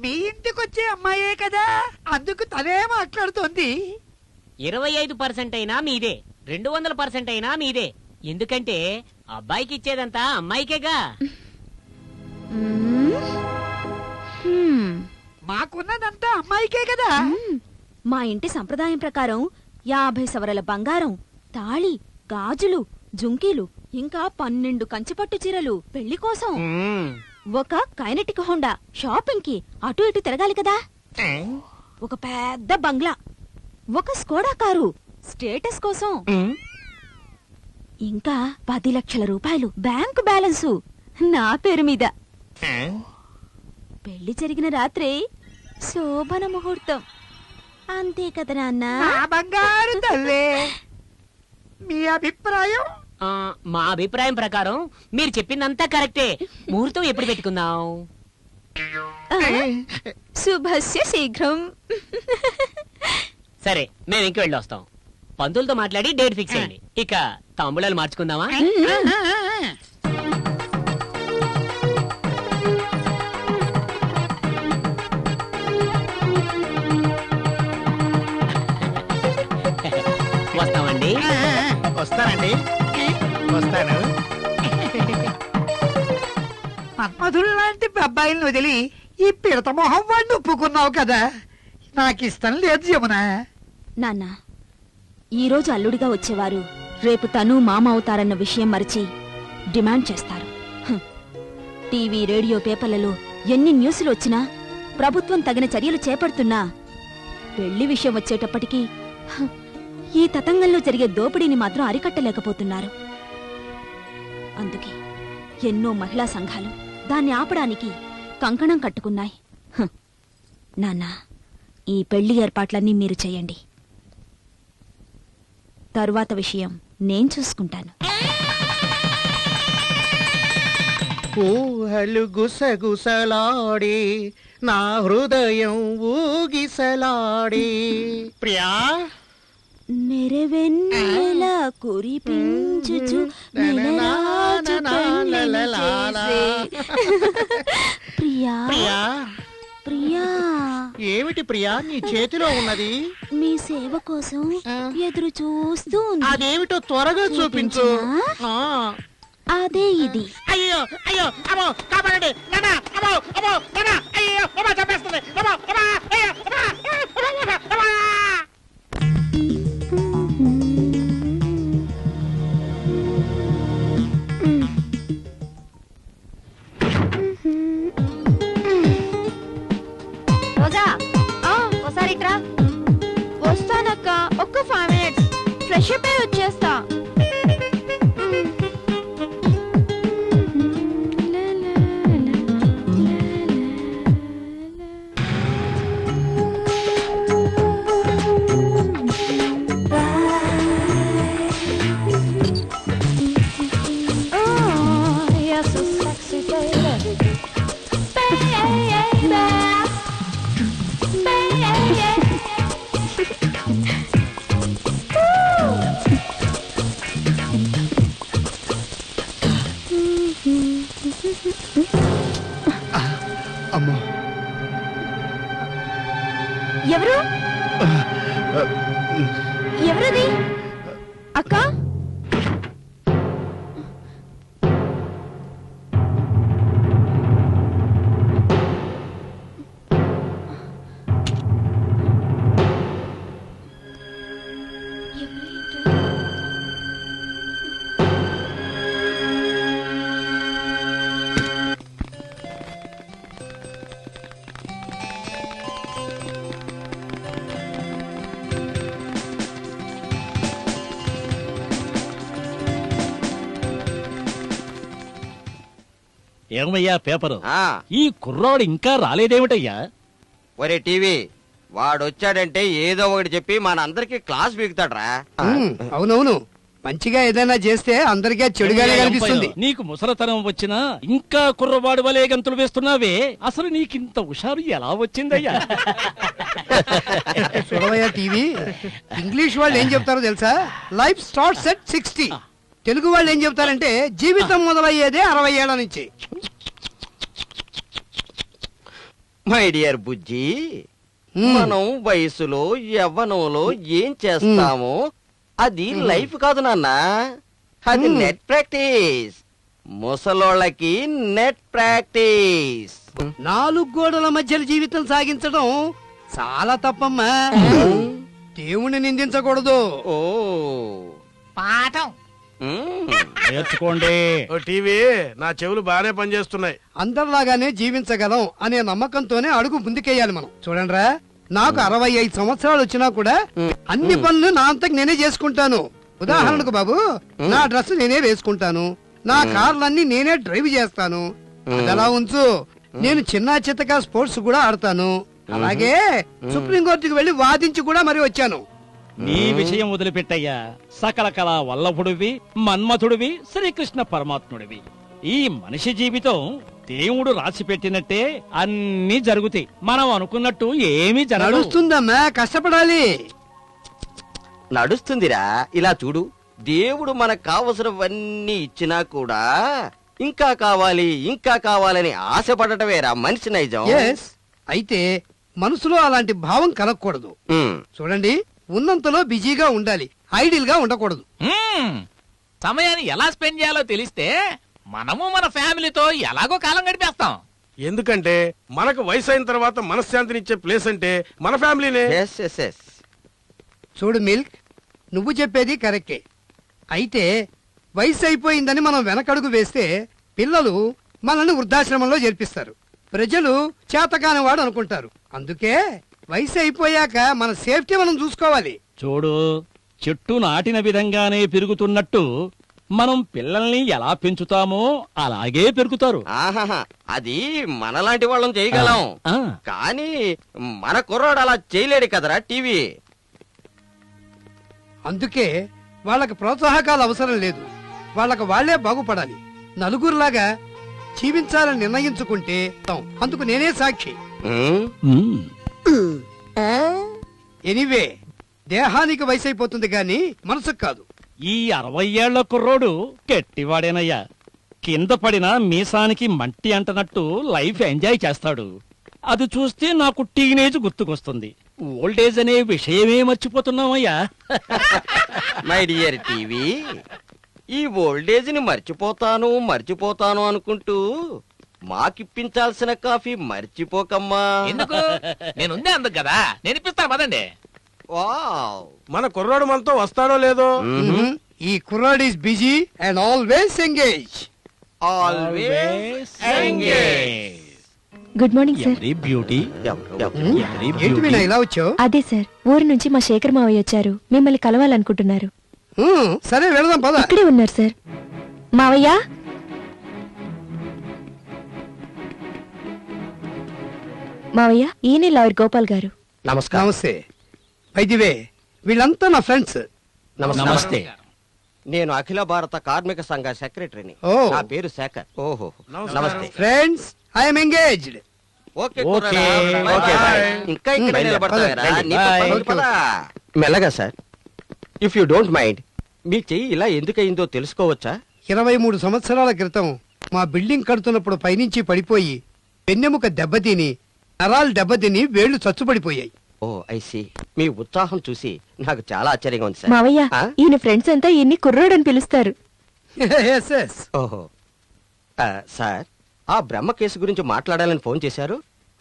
మీ ఇంటికి వచ్చే అమ్మాయే కదా, అందుకు తనే మాట్లాడుతోంది. 25% అయినా మీదే, 200% అయినా మీదే. ఎందుకంటే అబ్బాయికి ఇచ్చేదంతా అమ్మాయికేగా. మాకున్నదంతా అమ్మాయికే కదా. మా ఇంటి సంప్రదాయం ప్రకారం 50 సవరల బంగారం, తాళి, గాజులు, జుంకీలు, ఇంకా 12 కంచిపట్టు చీరలు పెళ్లి కోసం. ఒక కైనటిక్ హోండా షాపింగ్ కి అటు ఇటు తిరగాలి కదా. ఒక పెద్ద బంగ్లా, ఒక స్కోడా కారు స్టేటస్ కోసం, ఇంకా 10 లక్షల రూపాయలు బ్యాంకు బ్యాలెన్సు నా పేరు మీద. పెళ్లి జరిగిన రాత్రి శోభన ముహూర్తం. అంతే కదా నాన్న? బంగారు తల్లే, మీ అభిప్రాయం? మా అభిప్రాయం ప్రకారం మీరు చెప్పిందంతా కరెక్టే. ముహూర్తం ఎప్పుడు పెట్టుకుందాం? శుభస్య శీఘ్రం. సరే, మేము ఇంక వెళ్ళి వస్తాం. పంతులతో మాట్లాడి డేట్ ఫిక్స్ అయ్యింది. ఇక తాంబూలాలు మార్చుకుందామా? వస్తామండి. వస్తానండి, వస్తాను. మన్మధుడు లాంటి అబ్బాయిని వదిలి ఈ పిడత మొహం వాడిని ఒప్పుకున్నావు కదా, నాకు ఇష్టం లేదు యమునా. నాన్న, ఈరోజు అల్లుడిగా వచ్చేవారు రేపు తను మామ అవుతారన్న విషయం మరిచి డిమాండ్ చేస్తారు. టీవీ, రేడియో, పేపర్లలో ఎన్ని న్యూస్లు వచ్చినా, ప్రభుత్వం తగిన చర్యలు చేపడుతున్నా, పెళ్లి విషయం వచ్చేటప్పటికీ ఈ తతంగంలో జరిగే దోపిడీని మాత్రం అరికట్టలేకపోతున్నారు. అందుకే ఎన్నో మహిళా సంఘాలు దాన్ని ఆపడానికి కంకణం కట్టుకున్నాయి. నాన్న, ఈ పెళ్లి ఏర్పాట్లన్నీ మీరు చేయండి. తరువాత విషయం నేను చూసుకుంటాను. ఊహలు గుసగుసలాడి నా హృదయం ఊగిసలాడి ప్రియా నెరవెన్నెల కురిపించుచు నెలరాజు కన్నెలు చేసే. ప్రియా ప్రియా ప్రియా ఏమిటి ప్రియా నీ చేతిలో ఉన్నది? మీ సేవ కోసం ఎదురు చూస్తూ ఉంది. అదేమిటో త్వరగా చూపించు. అదే ఇది. అయ్యో అయ్యో అమ్మో కాపాడండి నాన్న, అమ్మో అమ్మో నాన్న, అయ్యో అమ్మో చంపేస్తుంది, అమ్మో అమ్మా అయ్యో అమ్మా అమ్మా అమ్మా. రోజా ఒకసారి ఇట్రా. వస్తానక్క, ఒక్క 5 minutes ఫ్రెష్ అప్ అయి వచ్చేస్తా. అమ్మో ఎవరు ఎవరది? అక్క ఏమయ్యా పేపరు? ఈ కుర్రాడు ఇంకా రాలేదేమిటయ్యా? ఒరే టీవీ, వాడొచ్చాడంటే ఏదో ఒకటి చెప్పి మనందరికి క్లాస్ బీగుతాడ్రా. అవునవును, మంచిగా ఏదైనా చేస్తే అందరికీ చెడుగానే కనిపిస్తుంది. నీకు ముసలతనం వచ్చినా ఇంకా కుర్రవాడు వలే గంతులు వేస్తున్నావే, అసలు నీకింత హుషారు ఎలా వచ్చిందయ్యా? చూడవయ్యా టీవీ, ఇంగ్లీష్ వాళ్ళు ఏం చెప్తారో తెలుసా? Life starts at 60. తెలుగు వాళ్ళు ఏం చెప్తారంటే జీవితం మొదలయ్యేదే 60 ఏళ్ల నుంచి. మై డియర్ బుజ్జి, మనం వయసులో యవ్వనంలో ఏం చేస్తామో అది లైఫ్ కాదు నాన్న, అది నెట్ ప్రాక్టీస్. ముసలోళ్ళకి నెట్ ప్రాక్టీస్. 4 గోడల మధ్య జీవితం సాగించడం చాలా తప్పమ్మా. దేవుణ్ణి నిందించకూడదు. ఓ పాఠం నేర్చుకోండి. టీవీ నా చెవులు బాగానే పనిచేస్తున్నాయి. అందరిలాగానే జీవించగలం అనే నమ్మకంతోనే అడుగు ముందుకేయాలి మనం. చూడండిరా, నాకు 65 సంవత్సరాలు వచ్చినా కూడా అన్ని పనులు నా అంతకు నేనే చేసుకుంటాను. ఉదాహరణకు బాబు, నా డ్రెస్ నేనే వేసుకుంటాను, నా కార్లన్నీ నేనే డ్రైవ్ చేస్తాను. అదలా ఉంచు, నేను చిన్న చిత్తగా స్పోర్ట్స్ కూడా ఆడతాను. అలాగే సుప్రీంకోర్టుకు వెళ్లి వాదించి కూడా మరి వచ్చాను. నీ విషయం వదిలిపెట్టయ్యా. సకల కళా వల్లభుడివి, మన్మథుడివి, శ్రీకృష్ణ పరమాత్ముడివి. ఈ మనిషి జీవితం దేవుడు రాసి పెట్టినట్టే అన్ని జరుగుతాయి. మనం అనుకున్నట్టు ఏమీ నడుస్తుందమ్మా, కష్టపడాలి. నడుస్తుందిరా. ఇలా చూడు, దేవుడు మనకు కావలసినవన్నీ ఇచ్చినా కూడా ఇంకా కావాలి ఇంకా కావాలని ఆశపడటమేరా మనిషి నైజం. అయితే మనసులో అలాంటి భావం కలగకూడదు. చూడండి, ఉన్నంతలో బిజీగా ఉండాలి, ఐడిల్ గా ఉండకూడదు. సమయాన్ని ఎలా స్పెండ్ చేయాలో తెలిస్తే మనము మన ఫ్యామిలీతో ఎలాగో కాలం గడిపేస్తాం. ఎందుకంటే మనకు వయసు అయిన తర్వాత మనశ్శాంతినిచ్చే ప్లేస్ అంటే మన ఫ్యామిలీనే. చూడు మిల్క్, నువ్వు చెప్పేది కరెక్టే. అయితే వయసు అయిపోయిందని మనం వెనకడుగు వేస్తే పిల్లలు మనల్ని వృద్ధాశ్రమంలో చేర్పిస్తారు. ప్రజలు చేతకాని వాడు అనుకుంటారు. అందుకే వయసు అయిపోయాక మన సేఫ్టీ మనం చూసుకోవాలి. చూడు, చెట్టు నాటిన విధంగానే పెరుగుతున్నట్టు మనం పిల్లల్ని ఎలా పెంచుతామో అలాగే పెరుగుతారు. అది మనలాంటి వాళ్ళం చేయగలం, కానీ మన కుర్రాడు అలా చేయలేడు కదరా టీవీ. అందుకే వాళ్ళకి ప్రోత్సాహకాలు అవసరం లేదు, వాళ్ళకి వాళ్లే బాగుపడాలి. నలుగురులాగా జీవించాలని నిర్ణయించుకుంటే అందుకు నేనే సాక్షి. ఎనీవే, దేహానికి వయసు అయిపోతుంది గాని మనసుకు కాదు. ఈ 60 ఏళ్ల కుర్రోడు గట్టివాడేనయ్యా. కింద పడిన మీసానికి మట్టి అంటనట్టు లైఫ్ ఎంజాయ్ చేస్తాడు. అది చూస్తే నాకు టీనేజ్ గుర్తుకొస్తుంది. ఓల్డేజ్ అనే విషయమే మర్చిపోతున్నామయ్యా. మై డియర్ టీవీ, ఈ ఓల్డేజ్ ని మర్చిపోతాను అనుకుంటూ మాకిప్పించాల్సిన కాఫీ మర్చిపోకమ్మా. ఎందుకు? నేనుందే అందుకు కదా, నేను ఇప్పిస్తాను పదండి. మన కుర్రాడు మనతో వస్తాడో లేదో. ఈ కుర్రాడు is busy and always engage. Good morning sir. Beauty ఏంటి మీనా ఇలా వచ్చావు? అదే సార్, ఊరు నుంచి మా శేఖర్ మావయ్య వచ్చారు, మిమ్మల్ని కలవాలనుకుంటున్నారు. సరే వెళదాం పద. ఇక్కడే ఉన్నారు సార్. మావయ్య, మావయ్య ఈయనే లాయర్ గోపాల్ గారు. నమస్కారం. నమస్తే. వైద్యవే, వీళ్ళంతా నా ఫ్రెండ్స్. నమస్తే. నేను అఖిల భారత కార్మిక సంఘ సెక్రటరీని. నా పేరు శేఖర్. ఓహో, నమస్తే friends. I'm engaged. Okay boy. ఇంకా ఇక్కడ నిలబడతారా? మెల్లగా sir, if you don't mind, మీ చెయ్యి ఇలా ఎందుకయిందో తెలుసుకోవచ్చా? 23 సంవత్సరాల క్రితం మా బిల్డింగ్ కడుతున్నప్పుడు పైనుంచి పడిపోయి వెన్నెముక దెబ్బతిని, నరాలు దెబ్బతిని, వేళ్లు చచ్చుపడిపోయాయి. ఓ ఐ సీ. మీ ఉత్సాహం చూసి నాకు చాలా ఆశ్చర్యంగా ఉంది సార్. మావయ్య, ఈయన ఫ్రెండ్స్ అంతా ఈయన్ని కుర్రోడని పిలుస్తారు. ఓహో సార్, ఆ బ్రహ్మ కేసు గురించి మాట్లాడాలని ఫోన్ చేశారు.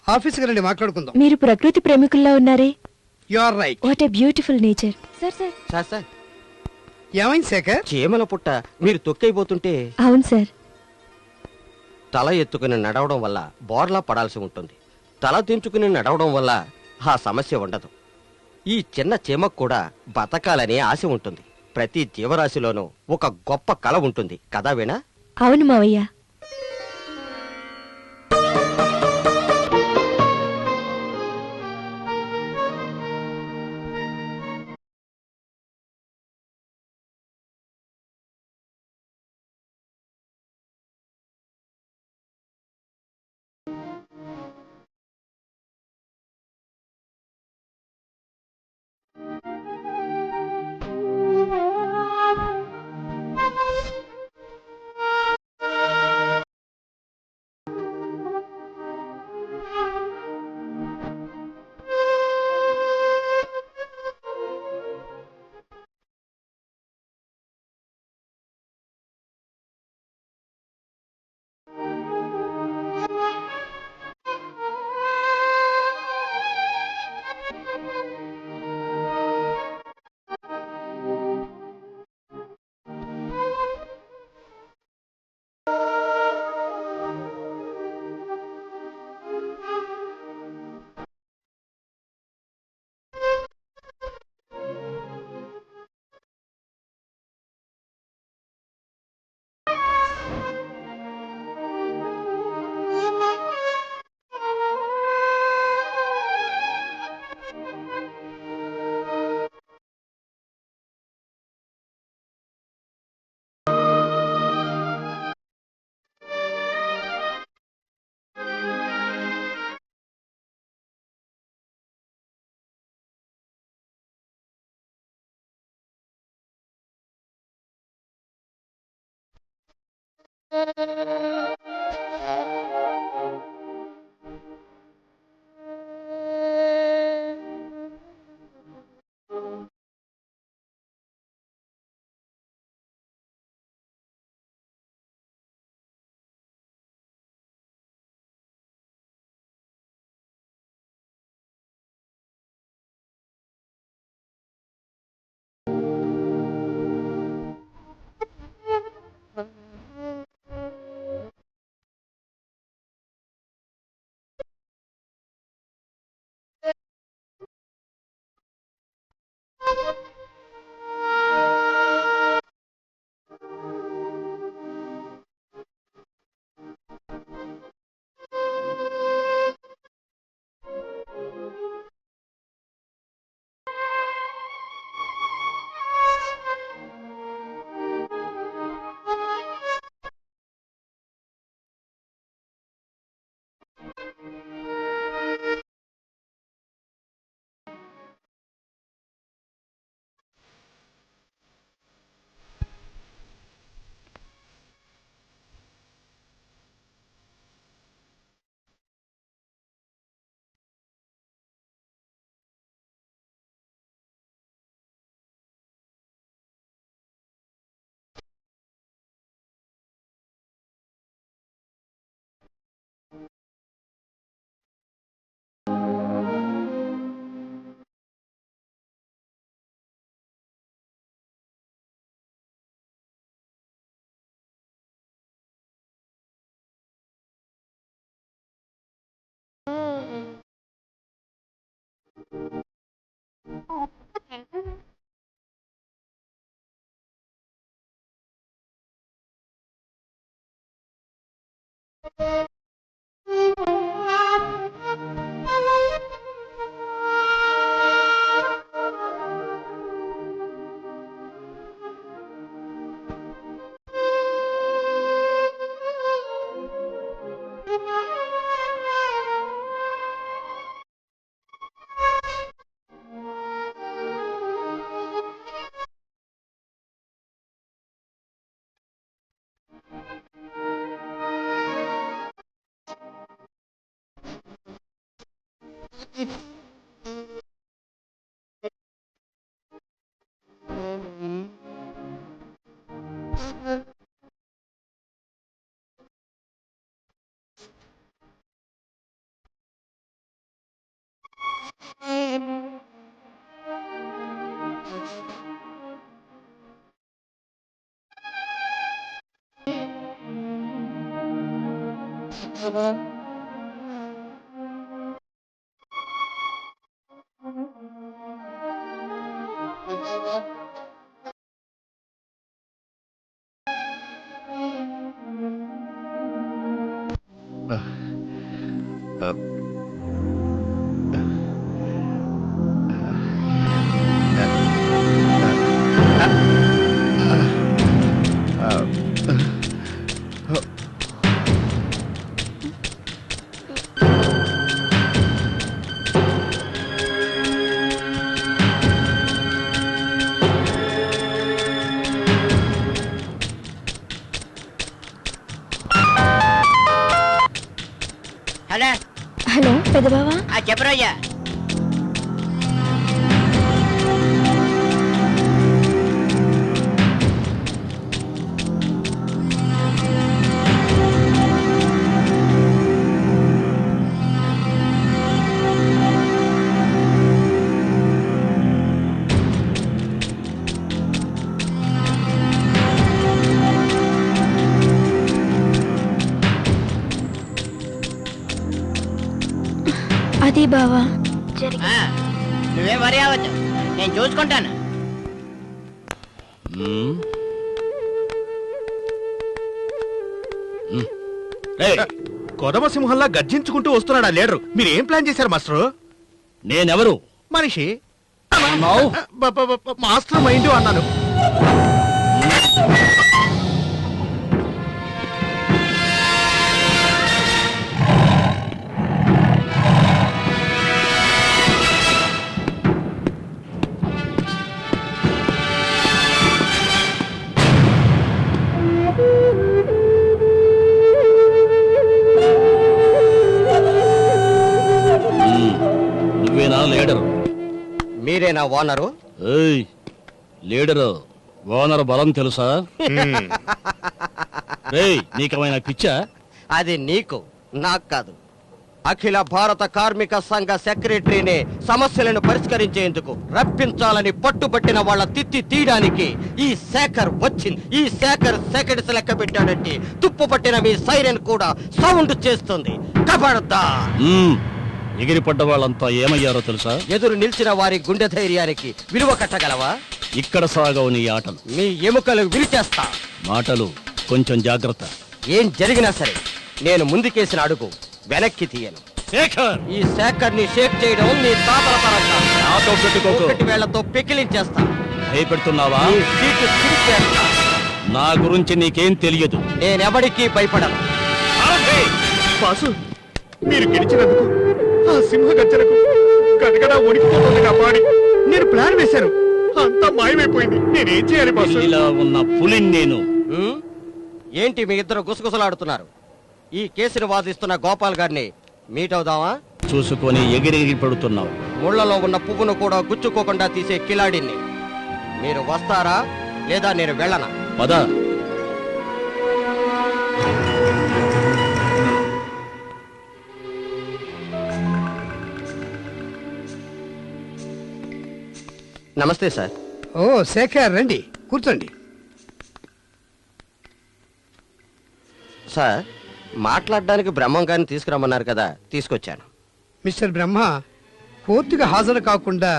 ఆఫీస్కి రండి, మాట్లాడుకుందాం. మీరు ప్రకృతి ప్రేమికుల్లా ఉన్నారే. You are right. What a beautiful nature. Sir ఏమైంది శేఖర్? చీమల పుట్ట మీరు తొక్కైపోతుంటే అవును సార్. తల ఎత్తుకుని నడవడం వల్ల బోర్లా పడాల్సి ఉంటుంది. తల దించుకుని నడవడం వల్ల ఆ సమస్య ఉండదు. ఈ చిన్న చీమకు కూడా బతకాలనే ఆశ ఉంటుంది. ప్రతి జీవరాశిలోనూ ఒక గొప్ప కళ ఉంటుంది కదా వీణా? అవును మావయ్య. హలో హలో పెద్దబావా. చెప్పరయ్యా. అది బావా నువ్వేం వరి అవ్వద్దు, నేను చూసుకుంటాను. కొదమసింహంలా గర్జించుకుంటూ వస్తున్నాడా లీడరు? మీరు ఏం ప్లాన్ చేశారు మాస్టరు? నేనెవరు? మనిషి మాస్టర్ మైండ్ అన్నాను. నువ్వేనా లీడరు? మీరేనా ఓనరు? ఏయ్ లీడరు, ఓనర్ బలం తెలుసా? రేయ్ నీకేమైనా పిచ్చా? అది నీకు, నాకు కాదు. అఖిల భారత కార్మిక సంఘ సెక్రటరీని సమస్యలను పరిష్కరించేందుకు రప్పించాలని పట్టుబట్టిన వాళ్ళ తిత్తి తీయడానికి ఈ శేఖర్ వచ్చింది. ఈ శేఖర్ సెకండ్స్ లెక్క పెట్టాడంటే తుప్పు పట్టిన మీ సైరన్ కూడా సౌండ్ చేస్తుంది. ఖబర్దార్! ఎగిరిపడ్డ వాళ్ళంతా ఏమయ్యారో తెలుసా? ఎదురు నిలిచిన వారి గుండె ధైర్యానికి విలువ కట్టగలవా? ఇక్కడ సాగవు నీ ఆటలు. మీ ఎముకలు విరిచేస్తా. మాటలు కొంచెం జాగ్రత్త. ఏం జరిగినా సరే నేను ముందుకేసిన అడుగు వెనక్కి తీయను. ఈ శేఖర్ ని షేక్ చేయడం నీ తాతల తరంగా. నాతో పెట్టుకోకు. వేళ్లతో పెకిలించేస్తా. భయపెడుతున్నావా? నీ సీటు చిరిచేస్తా. నా గురించి నీకేం తెలియదు. నేనెవడికి భయపడను. బాసు, మీరు గెలిచినందుకు ఆ సింహ గర్జనకు కనకడా ఉనికిపోతుంది నా బాడీ. నేను ప్లాన్ వేశాను, అంతా మాయమైపోయింది. నేనేం చేయాలి బాసు? ఇలా ఉన్న పులిని నేను. ఏంటి మీ ఇద్దరు గుసగుసలాడుతున్నారు? ఈ కేసును వాదిస్తున్న గోపాల్ గారిని మీట్ అవుదామా? చూసుకొని ఎగిరెగిరి పడుతున్నావు. ముళ్లలో ఉన్న పువ్వును కూడా గుచ్చుకోకుండా తీసే కిలాడిని. మీరు వస్తారా లేదా నేను వెళ్ళనా? పద. నమస్తే సార్. ఓ శేఖర్, రండి కూర్చోండి. సార్, మాట్లాడడానికి బ్రహ్మం గారిని తీసుకురమ్మన్నారు కదా, తీసుకొచ్చాను. మిస్టర్ బ్రహ్మ, కోర్టుగా హాజరు కాకుండా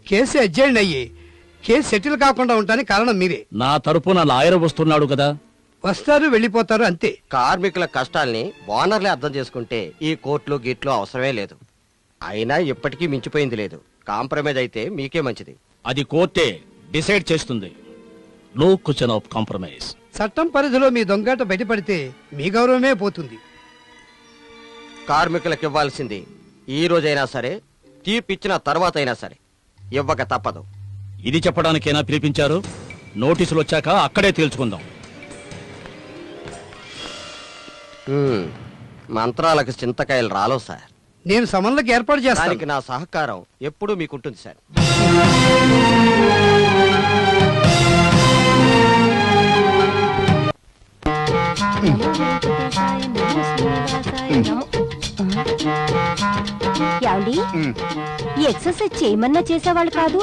కేసు అడ్జైన్ అయ్యి కేసు సెటిల్ కాకుండా ఉండడానికి కారణం మీరే. నా తరపున లాయర్ వస్తున్నాడు కదా, వస్తారు వెళ్ళిపోతారు అంతే. కార్మికుల కష్టాల్ని ఓనర్లే అర్థం చేసుకుంటే ఈ కోర్టులు గీట్లు అవసరమే లేదు. అయినా ఇప్పటికీ మించిపోయింది లేదు. కాంప్రమైజ్ అయితే మీకే మంచిది. అది కోర్టే డిసైడ్ చేస్తుంది. No question of compromise. చట్టం పరిధిలో మీ దొంగాట బయటపడితే మీ గౌరవమే పోతుంది. కార్మికులకు ఇవ్వాల్సింది ఈ రోజైనా సరే, తీర్పిచ్చిన తర్వాత అయినా సరే ఇవ్వక తప్పదు. ఇది చెప్పడానికైనా పిలిపించారు? నోటీసులు వచ్చాక అక్కడే తేల్చుకుందాం. మంత్రాలకు చింతకాయలు రాలో సార్. నేను సమన్లకు ఏర్పాటు చేస్తాను. దానికి నా సహకారం ఎప్పుడూ మీకుంటుంది సార్. ఏమండి ఈ ఎక్సర్సైజ్ చేయమన్నా చేసేవాళ్ళు కాదు,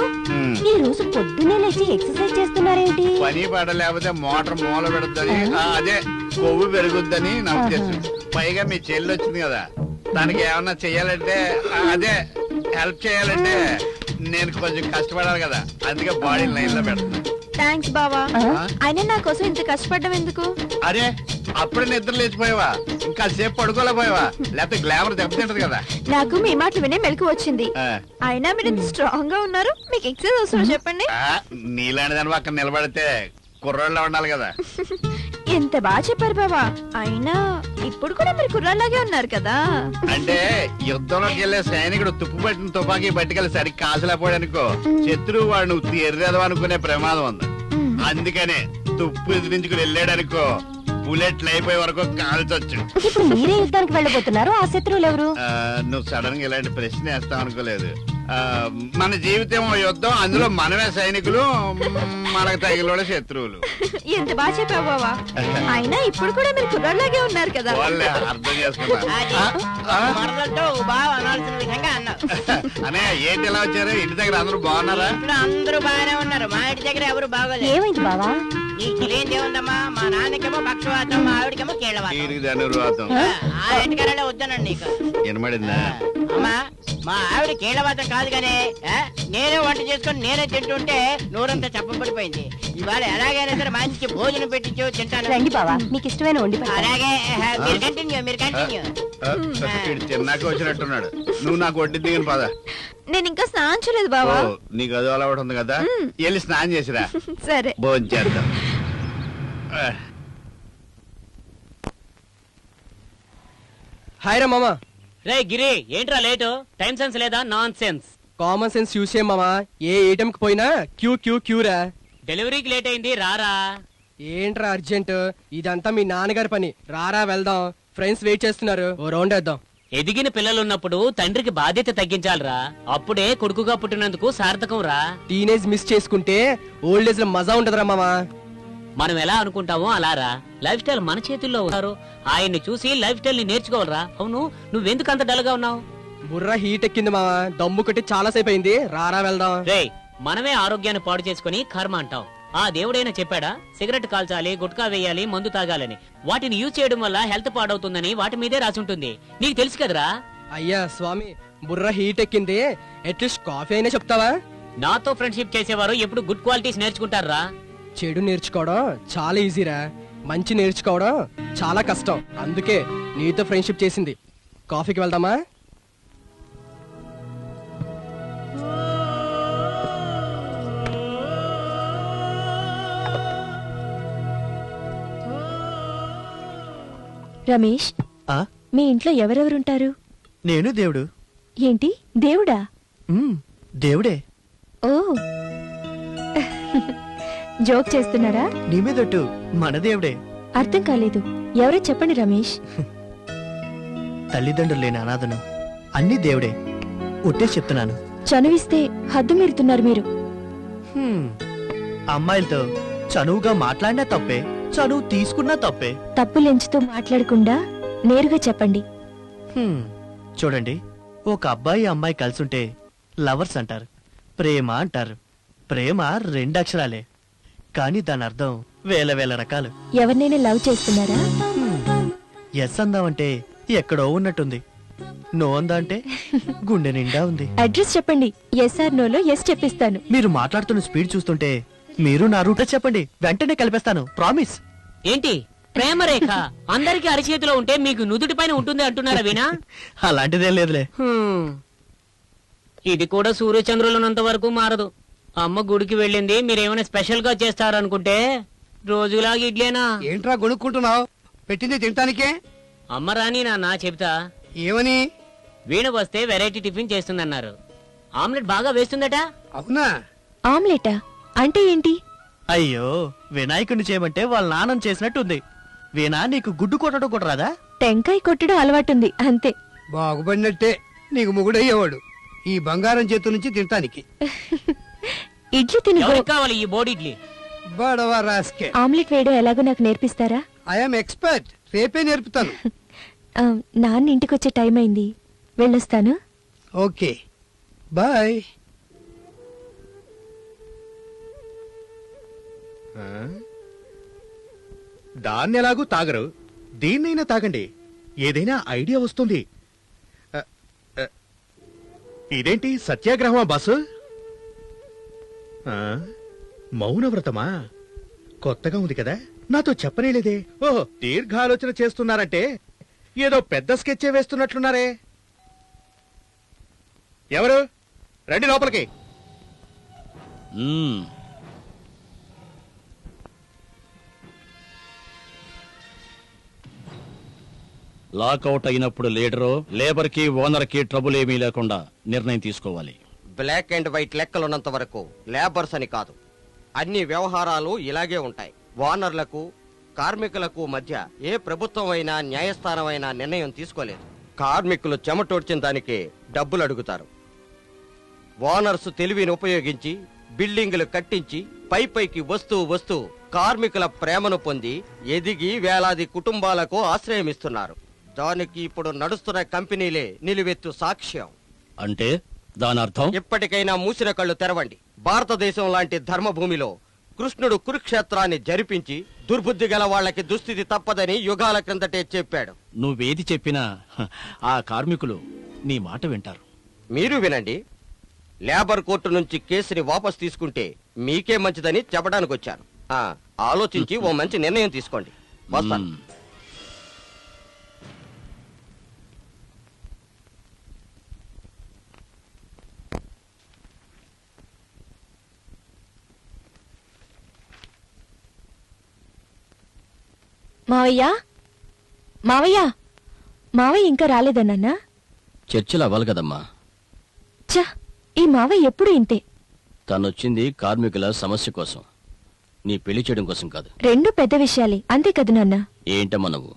ఈ రోజు పొద్దున్నే లేచి ఎక్సర్సైజ్ చేస్తున్నారేంటి? పని పాట లేకపోతే మోటార్ మూల పెడుతుంది, అదే కొవ్వు పెరుగుద్దని నా ఉద్దేశం. పైగా మీ చెల్లి వచ్చింది కదా, దానికి ఏమన్నా చెయ్యాలంటే, అదే హెల్ప్ చేయాలంటే నేను కొంచెం కష్టపడాలి కదా, అందుకే బాడీ లైన్ లో పెడుతున్నా. థ్యాంక్స్ బావా. అయినా నా కోసం ఇంత కష్టపడ్డం ఎందుకు? అరే అప్పుడే నిద్ర లేచిపోయావా? ఇంకా సేపు పడుకోలేకపోయావా? లేకపోతే గ్లామర్ దెబ్బతింటది కదా. నాకు మీ మాటలు వినే మెలకు వచ్చింది. అయినా మీరు ఇంత స్ట్రాంగ్ గా ఉన్నారు, మీకు ఎక్సర్సైజ్ అవసరం చెప్పండి. నీలాంటి దాని అక్కడ నిలబడితే కుర్రోళ్ళ ఉండాలి కదా. ఎంత బాగా చెప్పారు బావా. అయినా ఇప్పుడు కూడా మీరు కుర్రాళ్ళలాగే ఉన్నారు కదా. అంటే యుద్ధంలోకి వెళ్లే సైనికుడు తుప్పు పట్టిన తుపాకీ పట్టుకెళ్ళి సరిగ్గా కాసలేపోయానుకో, శత్రువు వాడు నువ్వు ఎర్రేదవ అనుకునే ప్రమాదం ఉంది. అందుకనే తుప్పు ఎదిరించుకుని వెళ్ళాడనుకో, బుల్లెట్లు అయిపోయే వరకు కాల్చొచ్చు. ఇప్పుడు మీరే యుద్ధానికి వెళ్ళబోతున్నారు, ఆ శత్రువులు ఎవరు? నువ్వు సడన్ గా ఇలాంటి ప్రశ్న వేస్తావు అనుకోలేదు. మన జీవితం యుద్ధం, అందులో మనమే సైనికులు, మనకు తగిలోనే శత్రువులు. ఎంత బాగా చెప్పావు బావా. అయినా ఇప్పుడు కూడా మీరు కుర్రాళ్ళలాగే ఉన్నారు కదా. అర్థం చేసుకున్నా. అనాల్సిన విధంగా అన్నావు. అనే ఏంటి ఎలా వచ్చారు? ఇంటి దగ్గర అందరూ బాగున్నారా? అందరూ బాగానే ఉన్నారు. మా ఇంటి దగ్గర ఎవరు బాగోలేదు. ఏమైంది బావా? నీకు తెలియంది ఏముందమ్మా, మా నాన్నకేమో పక్షవాతం, మా ఆవిడకేమో కీళ్ళవాతం. ఆ ఇంటికారే వద్దానండి నీకు. వినబడిందా? అమ్మా మా ఆవిడ కీళ్ళవాతం కాదు కానీ నేనే వంట చేసుకొని నేనే తింటుంటే నోరంతా చెప్పబడిపోయింది. ఇవాళ ఎలాగైనా సరే మంచి భోజనం పెట్టించు, తింటాను. రండి బావా, మీకు ఇష్టమైన వండి. అలాగే మీరు కంటిన్యూ. తిన్నాక వచ్చినట్టున్నాడు. నువ్వు నాకు వడ్డీ దిగిన పద. నేను ఇంకా స్నానం చేయలేదు బావా. నీకు అది అలవాటు ఉంది కదా, వెళ్ళి స్నానం చేసిరా. సరే భోజనం చేద్దాం. హాయ్ రా మామా. రే గిరి, ఏంట్రా లేటు? టైం సెన్స్ లేదా? Non sense. Common sense use చేయ మామా. ఏ ఏటీఎం కి పోయినా క్యూ క్యూ క్యూ రా. డెలివరీకి లేట్ అయింది, రారా. ఏంట్రా అర్జెంట్? ఇదంతా మీ నాన్నగారి పని. రారా వెళ్దాం, ఫ్రెండ్స్ వెయిట్ చేస్తున్నారు, ఓ రౌండ్ వేద్దాం. ఎదిగిన పిల్లలున్నప్పుడు తండ్రికి బాధ్యత తగ్గించాలిరా. అప్పుడే కొడుకుగా పుట్టినందుకు సార్థకం రా. టీనేజ్ మిస్ చేసుకుంటే ఓల్డ్ ఏజ్ లో మజా ఉంటదిరా మామా. మనం ఎలా అనుకుంటామో అలారా. లైఫ్ స్టైల్ మన చేతుల్లో ఉన్నారు. ఆయన్ని చూసి లైఫ్ స్టైల్ ని నేర్చుకోవాలరా. అవును, నువ్వెందుకు అంత డల్ గా ఉన్నావు? బుర్ర హీట్ ఎక్కింది మామా, దమ్ము కొట్టి చాలా సేపు అయింది, రారా వెళ్దాం. రే, మనమే ఆరోగ్యాన్ని పాడు చేసుకుని కర్మ అంటాం. ఆ దేవుడైనా చెప్పాడా సిగరెట్ కాల్చాలి, గుట్కా వేయాలి, మందు తాగాలని? వాటిని యూజ్ చేయడం వల్ల హెల్త్ పాడవుతుందని వాటి మీదే రాసి ఉంటుంది. నీకు తెలుసు కదరా? అయ్యా స్వామి, బుర్ర హీట్ ఎక్కింది, అట్లీస్ట్ కాఫీ అయినా చెప్తావా? నాతో ఫ్రెండ్షిప్ చేసేవారు ఎప్పుడు గుడ్ క్వాలిటీస్ నేర్చుకుంటారా? చెడు నేర్చుకోవడం చాలా ఈజీరా, మంచి నేర్చుకోవడం చాలా కష్టం. అందుకే నీతో ఫ్రెండ్షిప్ చేసింది. కాఫీకి వెళ్దామా? రమేష్, మీ ఇంట్లో ఎవరెవరుంటారు? నేను దేవుడు. ఏంటి దేవుడా? దేవుడే. ఓ జోక్ చేస్తున్నారా? నీ మీదొట్టు, మన దేవుడే. అర్థం కాలేదు, ఎవరో చెప్పండి రమేష్. తల్లిదండ్రులు లేని అనాథను, అన్ని దేవుడే. ఒట్టేసి చెప్తున్నాను. చనువిస్తే హద్దు మీరుతున్నారు మీరు. అమ్మాయిలతో చనువుగా మాట్లాడినా తప్పే, చనువు తీసుకున్నా తప్పే. తప్పులెంచుతూ మాట్లాడకుండా నేరుగా చెప్పండి. చూడండి, ఒక అబ్బాయి అమ్మాయి కలిసుంటే లవర్స్ అంటారు, ప్రేమ అంటారు. ప్రేమ 2 అక్షరాలే, కానీ దాని అర్థం వేల వేల రకాలు. ఎవరినైనా లవ్ చేస్తున్నారా? ఎస్ అందామంటే ఎక్కడో ఉన్నట్టుంది, నో అందా అంటే గుండె నిండా ఉంది. అడ్రస్ చెప్పండి, ఎస్ ఆర్ నోలో ఎస్ చెప్పిస్తాను. మీరు మాట్లాడుతున్న స్పీడ్ చూస్తుంటే మీరు నా రూట్ చెప్పండి, వెంటనే కలిపేస్తాను, ప్రామిస్. ఏంటి ప్రేమరేఖ అందరికి అరిచేతిలో ఉంటే మీకు నుదుటి పైన ఉంటుంది అంటున్నారా వీణా? అలాంటిదేం లేదులే. ఇది కూడా సూర్యచంద్రులున్నంత వరకు మారదు. అమ్మ గుడికి వెళ్ళింది, మీరేమైనా స్పెషల్ గా చేస్తారనుకుంటే రోజులాగా ఇడ్లేనా? ఏంట్రా గొనుక్కుంటున్నావు? పెట్టింది తింటానికే. అమ్మ రాని నాన్న చెప్తా. ఏమని? వీణ వస్తే వెరైటీ టిఫిన్ చేస్తుందన్నారు. ఆమ్లెట్ బాగా వేస్తుందట. అవునా? ఆమ్లెటా అంటే ఏంటి? అయ్యో, వినాయకుడిని చేయమంటే వాళ్ళ నాన్న చేసినట్టుంది. వీణా, నీకు గుడ్డు కొట్టడం కూడా రాదా? టెంకాయ కొట్టడం అలవాటుంది అంతే. బాగుపడినట్టే, నీకు మొగుడయ్యేవాడు ఈ బంగారం చేతు నుంచి తింటానికి. ఇడ్లీ తిని కావాలి ఈ బోర్డు ఇడ్లీ. బడవా రాస్కే. ఆమ్లెట్ వేయడం ఎలాగో నాకు నేర్పిస్తారా? ఐఎమ్ ఎక్స్పర్ట్, రేపే నేర్పుతాను. నాన్న ఇంటికి వచ్చే టైం అయింది, వెళ్ళొస్తాను. Okay bye. దాన్ని ఎలాగూ తాగరు, దీన్నైనా తాగండి, ఏదైనా ఐడియా వస్తుంది. ఇదేంటి సత్యాగ్రహమా బాసు? మౌనవ్రతమా? కొత్తగా ఉంది కదా, నాతో చెప్పనేలేదే. ఓహో, దీర్ఘాలోచన చేస్తున్నారంటే ఏదో పెద్ద స్కెచ్ వేస్తున్నట్లున్నారే. ఎవరు? రండి లోపలికి. లాకౌట్ అయినప్పుడు లీడరు లేబర్ కి ఓనర్ కి ట్రబుల్ ఏమీ లేకుండా నిర్ణయం తీసుకోవాలి. బ్లాక్ అండ్ వైట్ లెక్కలున్నంత వరకు లేబర్స్ అని కాదు, అన్ని వ్యవహారాలు ఇలాగే ఉంటాయి. ఓనర్లకు కార్మికులకు మధ్య ఏ ప్రభుత్వం అయినా న్యాయస్థానం అయినా నిర్ణయం తీసుకోలేదు. కార్మికులు చెమటోడ్చిన దానికి డబ్బులు అడుగుతారు. ఓనర్స్ తెలివిని ఉపయోగించి బిల్డింగులు కట్టించి పైకి వస్తూ కార్మికుల ప్రేమను పొంది ఎదిగి వేలాది కుటుంబాలకు ఆశ్రయమిస్తున్నారు. దానికి ఇప్పుడు నడుస్తున్న కంపెనీలే నిలువెత్తు సాక్ష్యం. అంటే దాని అర్థం? ఇప్పటికైనా మూసిన కళ్ళు తెరవండి. భారతదేశం లాంటి ధర్మభూమిలో కృష్ణుడు కురుక్షేత్రాన్ని జరిపించి దుర్బుద్ధి గల వాళ్ళకి దుస్థితి తప్పదని యుగాల క్రిందటే చెప్పాడు. నువ్వేది చెప్పినా ఆ కార్మికులు నీ మాట వింటారు. మీరు వినండి. లేబర్ కోర్టు నుంచి కేసుని వాపస్ తీసుకుంటే మీకే మంచిదని చెప్పడానికి వచ్చాను. ఆలోచించి ఓ మంచి నిర్ణయం తీసుకోండి. వస్తాను. మావయ్య మావయ్య మావయ్య ఇంకా రాలేదన్నా? చర్చలు అవ్వాలి కదమ్మా. చ, ఈ మావయ్య ఎప్పుడు ఇంతే. తనొచ్చింది కార్మికుల సమస్య కోసం, నీ పెళ్లి చేయడం కోసం కాదు. రెండు పెద్ద విషయాలే, అంతే కదా నాన్న? ఏంటమ్మా నువ్వు?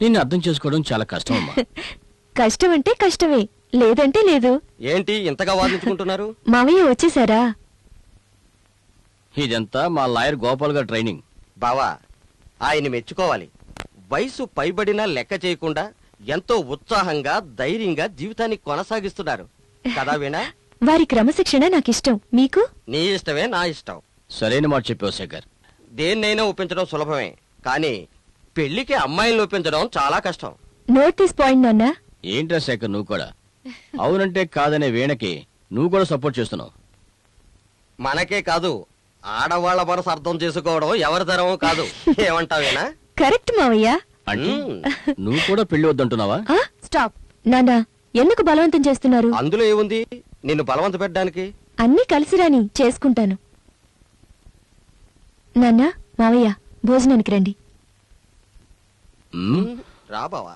నిన్ను అర్థం చేసుకోవడం చాలా కష్టం అమ్మా. కష్టం అంటే కష్టమే, లేదంటే లేదు. ఏంటి ఇంతగా వాదించుకుంటున్నారు? మావయ్య వచ్చేసారా? ఇదంతా మా లాయర్ గోపాల్ గారు ట్రైనింగ్. బావా, ఆయన మెచ్చుకోవాలి. వయసు పైబడినా లెక్క చేయకుండా ఎంతో ఉత్సాహంగా ధైర్యంగా జీవితాన్ని కొనసాగిస్తున్నారు కదా వీణా? వారి క్రమశిక్షణ నాకిష్టం, మీకు? నీ ఇష్టమే నా ఇష్టం. సరైన మాట చెప్పావు శేఖర్. దేన్నైనా ఒప్పించడం సులభమే, కానీ పెళ్లికి అమ్మాయిని ఒప్పించడం చాలా కష్టం. నోట్ దిస్ పాయింట్ నాన్న. ఏంట్రా శేఖర్ నువ్వు కూడా అవునంటే కాదనే వీణకి నువ్వు కూడా సపోర్ట్ చేస్తున్నావు. మనకే కాదు, ఆడవాళ్ల మనసు అర్థం చేసుకోవడం ఎవరి తరమో కాదు. ఏమంటావేనా? కరెక్ట్ మావయ్య. అంటే నువ్వు కూడా పెళ్లి వద్దంటున్నావా? స్టాప్ నాన్న, ఎందుకు బలవంతం చేస్తున్నారు? అందులో ఏముంది నిన్ను బలవంత పెట్టడానికి? అన్నీ కలిసి రాని చేసుకుంటాను. నాన్న, మావయ్య భోజనానికి రండి. రా బావా.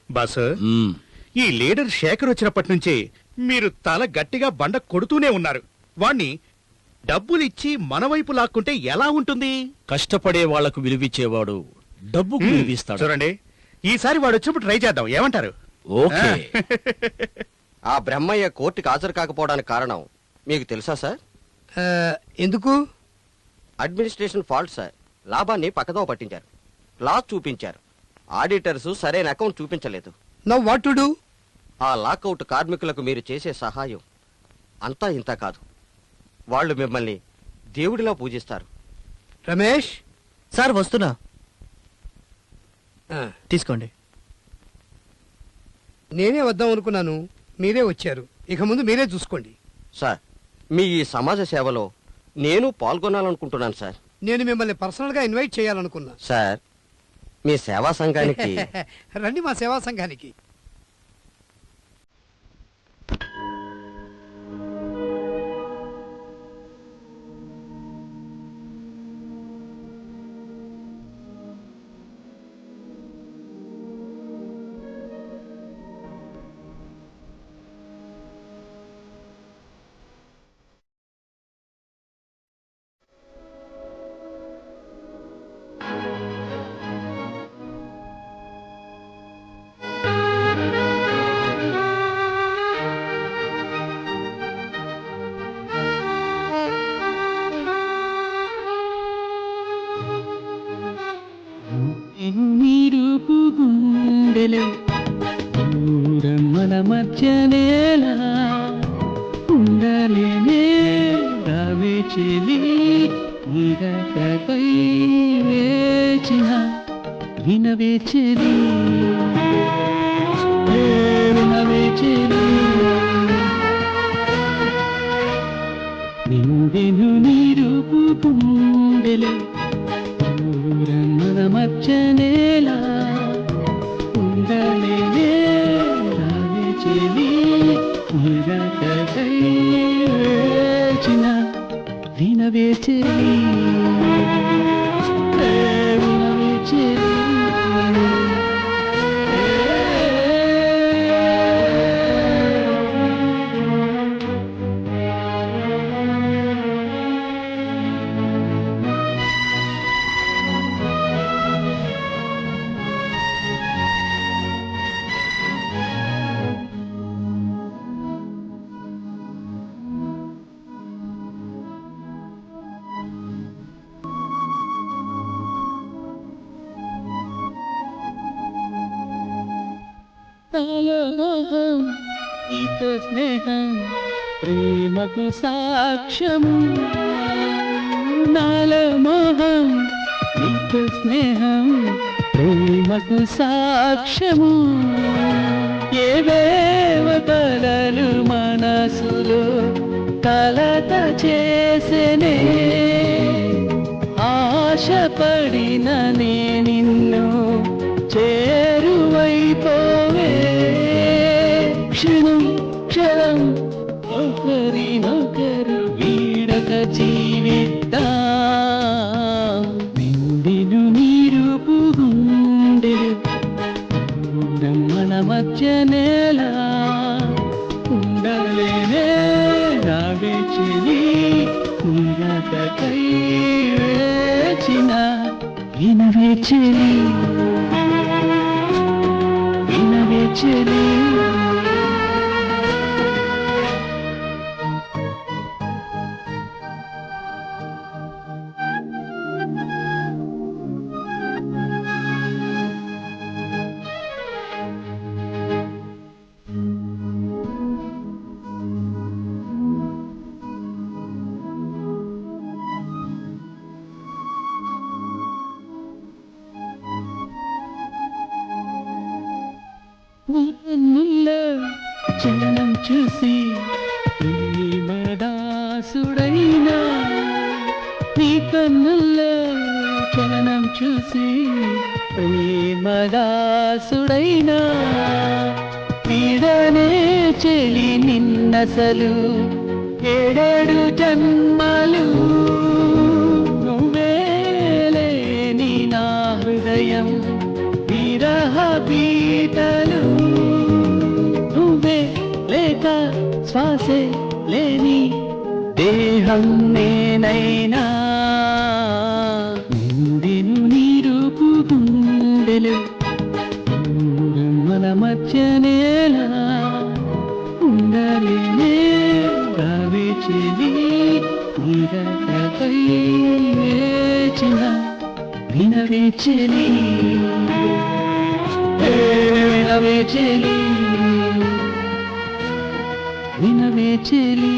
బాసు, ఈ లీడర్ శేఖర్ వచ్చినప్పటి నుంచి మీరు తల గట్టిగా బండ కొడుతూనే ఉన్నారు. వాణ్ణి డబ్బులిచ్చి మన వైపు లాక్కుంటే ఎలా ఉంటుంది? కష్టపడే వాళ్లకు విలువిచ్చేవాడు డబ్బుకు విలువిస్తాడు. చూడండి, ఈసారి వాడు వచ్చినప్పుడు ట్రై చేద్దాం, ఏమంటారు? ఓకే. ఆ బ్రహ్మయ్య కోర్టుకి హాజరు కాకపోవడానికి కారణం మీకు తెలుసా సార్? ఎందుకు? Administration fault sir. లాభాన్ని పక్కదో పట్టించారు, లాస్ చూపించారు. ఆడిటర్స్ సరైన అకౌంట్ చూపించలేదు. Now what to do? ఆ లాకౌట్ కార్మికులకు మీరు చేసే సహాయం అంతా ఇంత కాదు. వాళ్ళు మిమ్మల్ని దేవుడిలా పూజిస్తారు. రమేష్ సార్, వస్తున్నా. తీసుకోండి. నేనే వద్దాం అనుకున్నాను, మీరే వచ్చారు. ఇక ముందు మీరే చూసుకోండి. సార్, మీ ఈ సమాజ సేవలో నేను పాల్గొనాలనుకుంటున్నాను సార్. నేను మిమ్మల్ని పర్సనల్ గా ఇన్వైట్ చేయాలనుకున్నా. సార్ మీ సేవా సంఘానికి రండి మా సేవా సంఘానికి. మన మధ్యనేలా ఉండలేనే రావే చెలి నీరకై వేచిన వినవే చెలి వినవే చెలి నిందెను నీరుపు గుండెలు మన మధ్యనేలా ఉండలేనే రావే చెలి నీరకై వేచిన వినవే చెలి వినవే చెలి మోహం నీతో స్నేహం ప్రేమకు సాక్ష్యము నాలో మోహం నీతో స్నేహం ప్రేమకు సాక్ష్యము ఏవేవ కలలు మనసులో కలత చేసెనే ఆశపడిన నే నిన్ను చేరువైపోవే క్షణం క్షణం ఒకరినొకరు వీడక జీవిద్దాం నిందెను నీరుపు గుండెలు మన మధ్యనేలా ఉండలేనే రావే చెలి నీరకై వేచిన వినవే చెలి వినవే చెలి ఊహల్లో చలనం చూసి మదాసుడైనా నీ కన్నుల్లో చలనం చూసి మదాసుడైనా పీడనే చెలి నిన్నసలు ఏడేడు జన్మలు నువ్వేలే నీ నా హృదయం విరహ పీటలు నువ్వే లేక శ్వాసే లేని దేహం నేనైనా నిందెను నీరుపు గుండెలు మన మధ్యనేలా ఉండలేనే రావే చెలి నీరకై వేచిన వినవే చెలి వినవే చెలి వినవే చెలి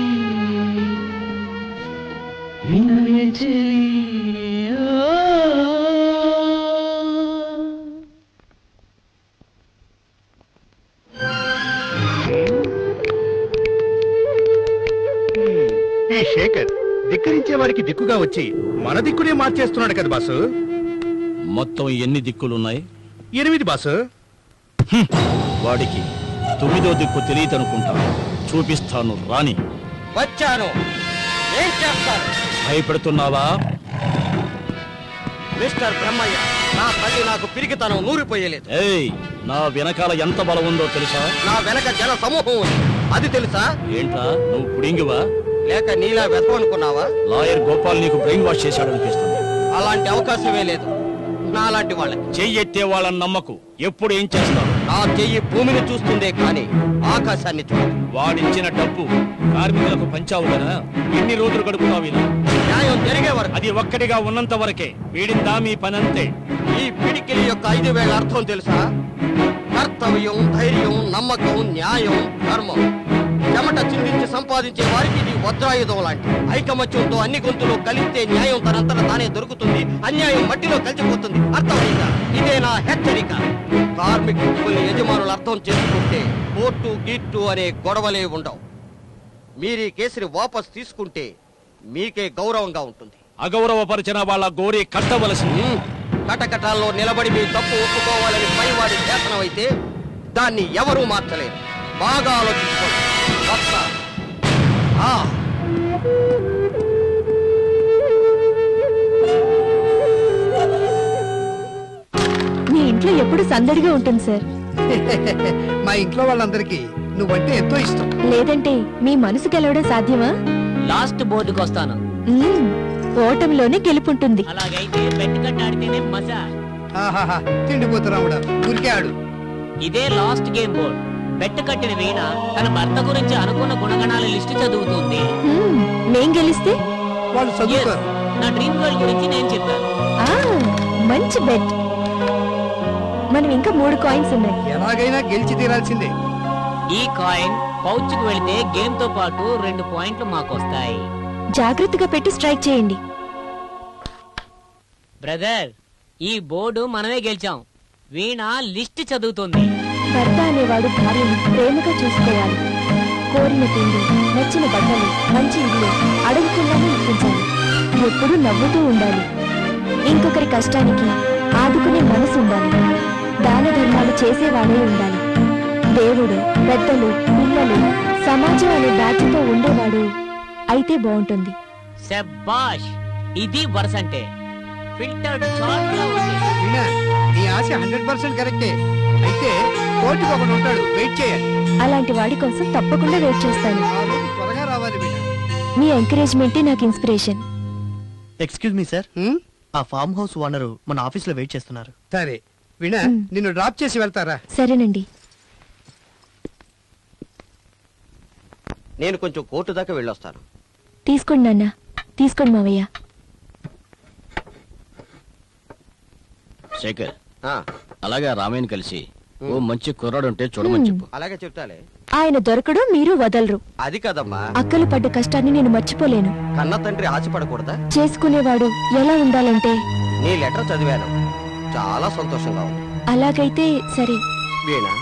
వినవే చెలి ఈ శేఖర్ ధిక్కరించే వారికి దిక్కుగా వచ్చి మన దిక్కునే మార్చేస్తున్నాడు కదా బాసు. మొత్తం ఎన్ని దిక్కులున్నాయి? 8 బాసు. వాడికి 9వ దిక్కు తెలియదనుకుంటా. చూపిస్తాను రాని. వచ్చాను. ఏం చేస్తారు? భయపెడుతున్నావా? మిస్టర్ బ్రహ్మయ్య, నా తల్లి నాకు పిరికితనం నూరిపోయలేదు. ఏయ్, నా వెనకాల ఎంత బలం ఉందో తెలుసా? నా వెనక జన సమూహం ఉంది, అది తెలుసా? ఏంట్రా నువ్వు పుడింగివా లేక నీలా వెతవనుకున్నావా? లాయర్ గోపాల్ నీకు బ్రెయిన్ వాష్ చేశాడనిపిస్తుంది. అలాంటి అవకాశమే లేదు నాలాంటి వాళ్ళకి. చెయ్యెత్తే వాళ్ళని నమ్మకు. ఎప్పుడు ఏం చేస్తావు? నా చెయ్యి భూమిని చూస్తుందే కానీ ఆకాశాన్ని చూడదు. వాడిచ్చిన డబ్బు కార్మికులకు పంచావు కదా, ఎన్ని రోజులు గడుపుతావు ఇలా? న్యాయం జరిగే వరకు. అది ఒక్కటిగా ఉన్నంత వరకే. వీడిందా మీ పనంతే. ఈ పిడికిలి యొక్క 5,000 అర్థం తెలుసా? కర్తవ్యం, ధైర్యం, నమ్మకం, న్యాయం, ధర్మం. చెమట చిందించి సంపాదించే వారికి ఇది వజ్రాయుధం లాంటి. ఐకమత్యంతో అన్ని గొంతులు కలిస్తే న్యాయం తనంతట తానే దొరుకుతుంది, అన్యాయం మట్టిలో కలిసిపోతుంది. అర్థమైందా? ఇదే నా హెచ్చరిక. కార్మికుల్ని యజమానులు అర్థం చేసుకుంటే కోర్టు గీట్టు అనే గొడవలే ఉండవు. మీరు ఈ కేసుని వాపస్ తీసుకుంటే మీకే గౌరవంగా ఉంటుంది. అగౌరవపరిచిన వాళ్ళ గోరి కట్టవలసింది. కటకటాల్లో నిలబడి మీ తప్పు ఒప్పుకోవాలని పైవాడి శాసనం అయితే దాన్ని ఎవరూ మార్చలేరు. బాగా ఆలోచించుకోండి. వస్తా. మీ ఇంట్లో ఎప్పుడు సందడిగా ఉంటుంది సార్. మా ఇంట్లో వాళ్ళందరికీ నువ్వంటే ఎంతో ఇష్టం. లేదంటే మీ మనసు గెలవడం సాధ్యమా? లాస్ట్ బోర్డుకి వస్తాను. ఓటమిలోనే గెలుపుంటుంది. అలాగైతే బెట్ కట్ ఆడితేనే మజా. తిండిపోతున్నావుడా, ఊరికే ఆడు. ఇదే లాస్ట్ గేమ్ బోర్డ్. బెట్ కట్టిన వీణ తన భర్త గురించి అనుకున్న గుణగణాల లిస్టు చదువుతుంది. మేం గెలిస్తే వాళ్ళు చదువుతారు. నా డ్రీమ్ గర్ల్ గురించి నేను చెప్పాను. మంచి బెట్. మనం ఇంకా 3 కాయిన్స్ ఉన్నాయి. ఎలాగైనా గెలిచి తీరాల్సిందే. ఈ కాయిన్ పౌచ్ కు వెళితే గేమ్ తో పాటు 2 పాయింట్లు మాకు వస్తాయి. జాగ్రత్తగా పెట్టి స్ట్రైక్ చేయండి. బ్రదర్, ఈ బోర్డు మనమే గెలిచాం. వీణ లిస్ట్ చదువుతుంది. భర్త అనేవాడు భార్యను ప్రేమగా చూసుకోవాలి. కోరిన తిండి, నచ్చిన బట్టలు, మంచి ఇల్లు అడగకుండానే ఇప్పించాలి. ఎప్పుడూ నవ్వుతూ ఉండాలి. ఇంకొకరి కష్టానికి ఆదుకునే మనసు ఉండాలి. దాన ధర్మాలు చేసేవాడే ఉండాలి. దేవుడు, పెద్దలు, పిల్లలు, సమాజం అనే బ్యాచ్తో ఉండేవాడు అయితే బాగుంటుంది. శబ్బాష్, ఇది వరుస అంటే. ఫిల్టర్డ్ చాట్ లా ఉంది. నీ ఆశ 100% కరెక్టే. అయితే కోర్టుకు ఒకడు ఉంటాడు, వెయిట్ చేయాలి. అలాంటి వాడి కోసం తప్పకుండా వెయిట్ చేస్తాను. త్వరగా రావాలి. మీ ఎంకరేజ్మెంటే నాకు ఇన్స్పిరేషన్. ఎక్స్క్యూజ్ మీ సార్, ఆ ఫామ్ హౌస్ ఓనరు మన ఆఫీస్ లో వెయిట్ చేస్తున్నారు. సరే వీణా, నిన్ను డ్రాప్ చేసి వెళ్తారా? సరేనండి. నేను కొంచెం కోర్టు దాకా వెళ్ళొస్తాను. తీసుకోండి నాన్న, తీసుకోండి మావయ్య. శేఖర్, అలాగే రామయ్యని కలిసి ఓ మంచి కుర్రాడు ఉంటే చూడమని చెప్పు. అలాగే చెప్తాలే. ఆయన దొరకడు, మీరు వదలరు. అది కదమ్మా, అక్కలు పడ్డ కష్టాన్ని నేను మర్చిపోలేను. కన్న తండ్రి ఆశపడకూడదా? చేసుకునేవాడు ఎలా ఉండాలంటే? నీ లెటర్ చదివాను, చాలా సంతోషంగా ఉంది. అలాగైతే సరే. వీణా,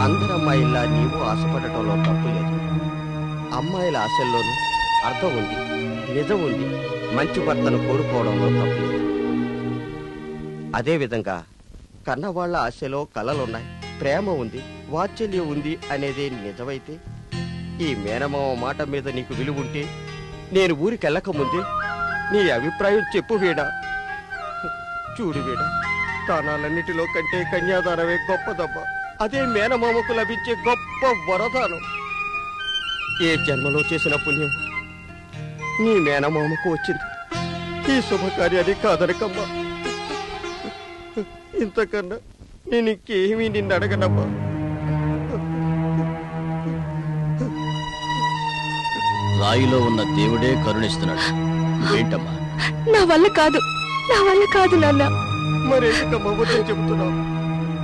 అందరు అమ్మాయిల్లా నీవు ఆశపడటంలో తప్పు లేదు. అమ్మాయిల ఆశల్లోనూ అర్థం ఉంది, నిజం ఉంది. మంచి భర్తను కోరుకోవడంలో తప్పు లేదు. అదేవిధంగా కన్నవాళ్ల ఆశలో కలలున్నాయి, ప్రేమ ఉంది, వాత్సల్యం ఉంది అనేదే నిజమైతే, ఈ మేనమామ మాట మీద నీకు విలువుంటే నేను ఊరికెళ్ళక ముందే నీ అభిప్రాయం చెప్పు వీడా. చూడు వీడా, దానాలన్నిటిలో కంటే కన్యాదానమే గొప్పదబ్బా. అదే మేనమామకు లభించే గొప్ప వరదానం. ఏ జన్మలో చేసిన పుణ్యం నీ మేనమామకు వచ్చింది. ఈ శుభకార్యాన్ని కాదనకమ్మా. ఇంతకన్నా నేను ఇంకేమీ నిన్ను అడగనమ్మా. రాయిలో ఉన్న దేవుడే కరుణిస్తున్నాడు. ఏంటమ్మా? నా వల్ల కాదు, నా వల్ల కాదు నాన్న. మరెందుకమ్మా వద్దని చెబుతున్నావు?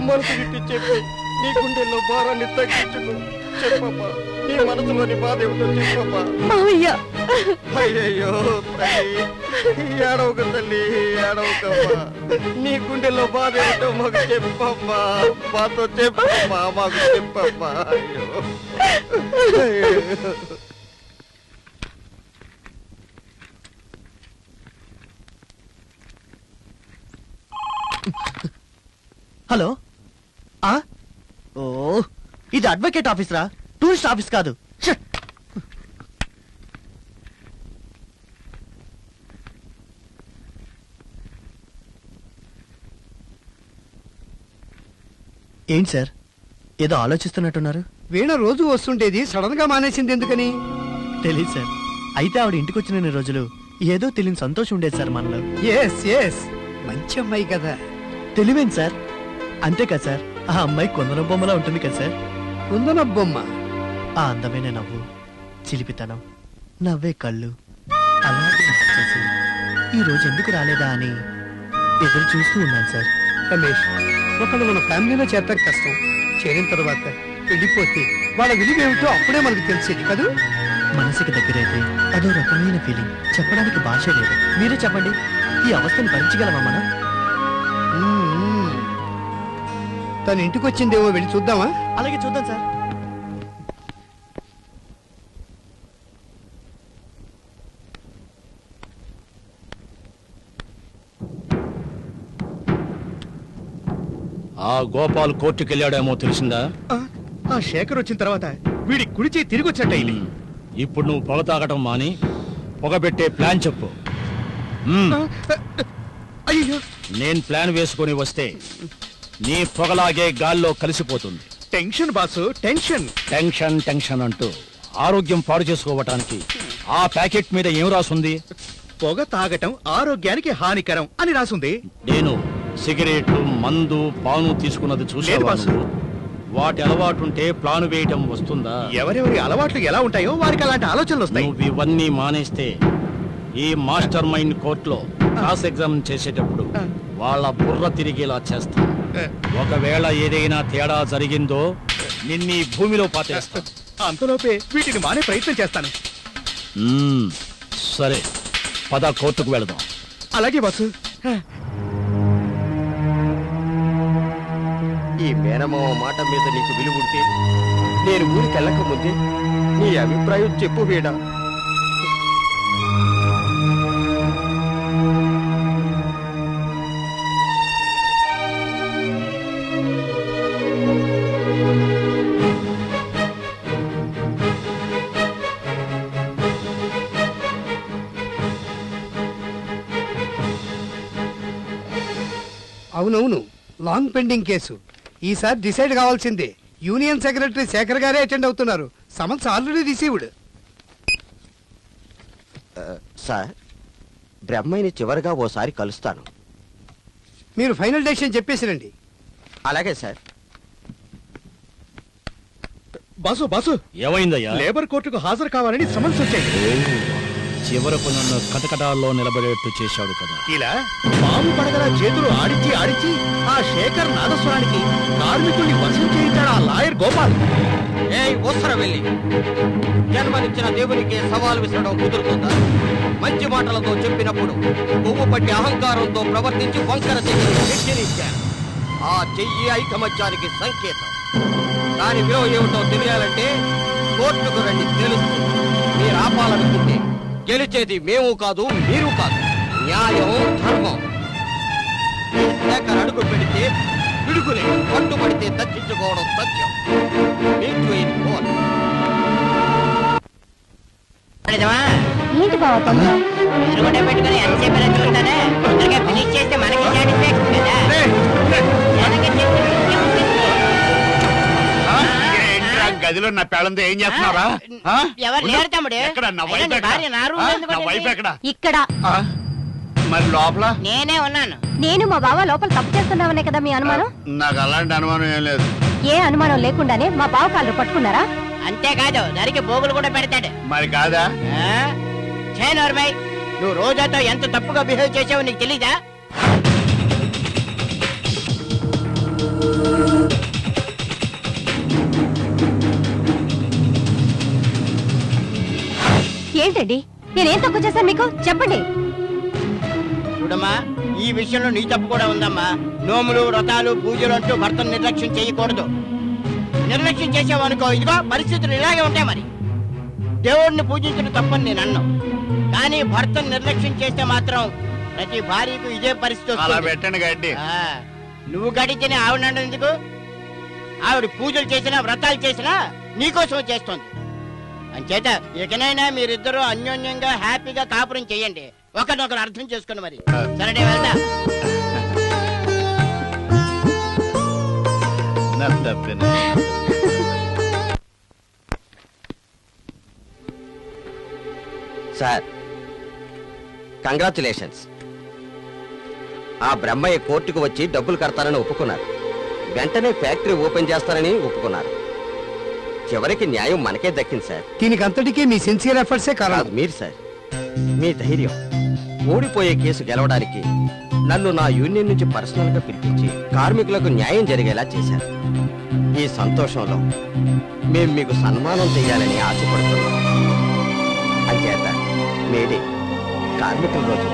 మనసు విప్పి చెప్పి నీ గుండెల్లో భారాన్ని తగ్గించుకో. చెప్పమ్మా, నీ మనసులోని బాధ ఏమిటో చెప్పమ్మా. మావయ్య, అయ్యయ్యో తల్లి, ఏడవక తల్లి, ఏడవకమ్మా. నీ గుండెల్లో బాధ ఏమిటో మాకు చెప్పమ్మా. మాతో చెప్పమ్మా, మాకు చెప్పమ్మా. అయ్యో హలో ఓ ఇది అడ్వకేట్ ఆఫీస్ రా, టూరిస్ట్ ఆఫీస్ కాదు. ఏంటి సార్, ఏదో ఆలోచిస్తున్నట్టున్నారు? వీణ రోజు వస్తుంటేది సడన్ గా మానేసింది ఎందుకని? తెలియదు సార్. అయితే ఆవిడ ఇంటికి వచ్చిన రోజులు ఏదో తెలియని సంతోషం ఉండేది సార్ మనలో. ఎస్ మంచి అమ్మాయి కదా. తెలివేంది సార్, అంతే కదా సార్. ఆ అమ్మాయి కుందన బొమ్మలా ఉంటుంది కదా సార్. కుందన బొమ్మ? ఆ అందమైన నవ్వు, చిలిపితనం, నవ్వే కళ్ళు, అలాగే చేసి ఈ రోజు ఎందుకు రాలేదా అని ఎదురు చూస్తూ ఉన్నాను సార్. రమేష్, ఒకళ్ళు మన ఫ్యామిలీలో చేరటం కష్టం. చేరిన తర్వాత వెళ్ళిపోతే వాళ్ళ విలువేమిటో అప్పుడే మనకు తెలిసేది కదూ. మనసుకి దగ్గరైతే అదో రకమైన ఫీలింగ్, చెప్పడానికి భాష లేదు. మీరే చెప్పండి, ఈ అవస్థను భరించగలమా మనం? తను ఇంటికి వచ్చిందేమో, వెళ్ళి చూద్దామా? అలాగే చూద్దాం సార్. ఆ గోపాల్ కోర్టుకి వెళ్ళాడేమో తెలిసిందా? ఆ శేఖర్ వచ్చిన తర్వాత వీడి కుడి చేయి తిరిగి వచ్చినట్టు. ఇప్పుడు నువ్వు పొగ తాగటం మాని పొగ పెట్టే ప్లాన్ చెప్పు. అయ్యో, నేను ప్లాన్ వేసుకొని వస్తే నీ పొగలాగే గాల్లో కలిసిపోతుంది. Tension boss, tension tension tension అంటూ ఆరోగ్యం పాడు చేసుకోవటానికి ఆ ప్యాకెట్ మీద ఏం రాసుంది? పొగ తాగటం ఆరోగ్యానికి హానికరం అని రాసుంది. నేను సిగరెట్లు, మందు, పాను తీసుకున్నది చూసాను. వాటి అలవాటుంటే ప్లాన్ వేయటం వస్తుందా? ఎవరెవరి అలవాట్లు ఎలా ఉంటాయో వారికి అలాంటి ఆలోచనలు వస్తాయి. నువ్వు ఇవన్నీ మానేస్తే ఈ మాస్టర్ మైండ్ కోర్టులో క్రాస్ ఎగ్జామ్ చేసేటప్పుడు వాళ్ళ బుర్ర తిరిగేలా చేస్తా. ఒకవేళ ఏదైనా తేడా జరిగిందో నిన్నీ భూమిలో పాతేస్తా. అంతలోపే వీటిని మానే ప్రయత్నం చేస్తాను. సరే, పద కోర్టుకు వెళదాం. అలాగే బాసు. ఈ మేనమామ మాట మీద నీకు విలువ ఉంటే నేను ఊరికి వెళ్ళక ముందే నీ అభిప్రాయం చెప్పు వీడా. అవునవును, లాంగ్ పెండింగ్ కేసు. ఈసారి డిసైడ్ కావాల్సిందే. యూనియన్ సెక్రటరీ శేఖర్ గారే అటెండ్ అవుతున్నారు. Summons already received. సార్, బ్రహ్మయ్యని చివరిగా ఓసారి కలుస్తాను. మీరు ఫైనల్ డెసిషన్ చెప్పేసిరండి. అలాగే సార్. బాసు బాసు, ఏమైందయ్యా? లేబర్ కోర్టుకు హాజరు కావాలని సమన్స్ వచ్చాయి. చివరకు నన్ను కటకటాల్లో నిలబడేట్టు చేశాడు కదా. ఇలా పాము పడగల చేతులు ఆడించి ఆడించి ఆ శేఖర్ నాదస్వరానికి కార్మికుల్ని వశం చేయించాడు ఆ లాయర్ గోపాల్. వెళ్ళి జన్మనిచ్చిన దేవునికి సవాల్ విసరడం కుదురుతుందా? మంచి మాటలతో చెప్పినప్పుడు కొవ్వు పట్టి అహంకారంతో ప్రవర్తించి వంకర చెయ్యినిచ్చాను. ఆ చెయ్యి ఐకమత్యానికి సంకేతం. దాని విలువ ఏమిటో తెలియాలంటే కోర్టుకు రండి, తెలుస్తుంది. మీరు ఆపాలనుకుంటే గెలిచేది మేము కాదు, మీరు కాదు. న్యాయం, ధర్మం. శేఖర్ అడుగు పెడితే పిడుగులే, పట్టుబడితే దక్కించుకోవడం సత్యం. ఏంటి బావ పెట్టుకుని ఎంతసేపు చూస్తానే తొందరగా ఫినిష్ చేస్తే మనకి సాటిస్ఫాక్షన్ కదా. గదిలో నా పేళంతో ఏం చేస్తున్నారా? ఎవరు లేరు తమ్ముడు. ఇక్కడ మరి లోపల నేనే ఉన్నాను. నేను మా బావ లోపల తప్పు చేస్తున్నామనే కదా మీ అనుమానం? నాకు అలాంటి అనుమానం ఏం లేదు. ఏ అనుమానం లేకుండానే మా బావ కాళ్ళు పట్టుకున్నారా? అంతేకాదు, నరికి బోగులు కూడా పెడతాడు. మరి కాదా? నువ్వు రోజాతో ఎంత తప్పుగా బిహేవ్ చేసావో నీకు తెలీదా? ఏంటండి, నేనేం తక్కువ చేశాను మీకు? చెప్పండి. చూడమ్మా, ఈ విషయంలో నీ తప్పు కూడా ఉందమ్మా. నోములు, వ్రతాలు, పూజలు అంటూ భర్తను నిర్లక్ష్యం చేయకూడదు. నిర్లక్ష్యం చేసావు అనుకో, ఇదిగో పరిస్థితులు ఇలాగే ఉంటాయి. మరి దేవుడిని పూజించడం తప్పని నేను అన్నాను, కానీ భర్తను నిర్లక్ష్యం చేస్తే మాత్రం ప్రతి భార్యకు ఇదే పరిస్థితి అలా పెట్టండి గడ్డి. నువ్వు గడిచిన ఆవిడ ఎందుకు? ఆవిడ పూజలు చేసినా వ్రతాలు చేసినా నీకోసం చేస్తోంది. అంచేత ఇకనైనా మీరిద్దరూ అన్యోన్యంగా హ్యాపీగా కాపురం చెయ్యండి, ఒకరినొకరు అర్థం చేసుకుని. మరి సరే వెళ్దా. Sir, congratulations. ఆ బ్రహ్మయ్య కోర్టుకు వచ్చి డబ్బులు కడతానని ఒప్పుకున్నారు. వెంటనే ఫ్యాక్టరీ ఓపెన్ చేస్తానని ఒప్పుకున్నారు. చివరికి న్యాయం మనకే దక్కింది సార్. దీనికి అంతటికీ మీ సిన్సియర్ ఎఫర్ట్సే కారణం. మీరు సార్, మీ ధైర్యం. ఓడిపోయే కేసు గెలవడానికి నన్ను నా యూనియన్ నుంచి పర్సనల్ గా పిలిపించి కార్మికులకు న్యాయం జరిగేలా చేశారు. ఈ సంతోషంలో మేము మీకు సన్మానం చేయాలని ఆశపడుతున్నాం. అంచేత మేడే కార్మికుల రోజు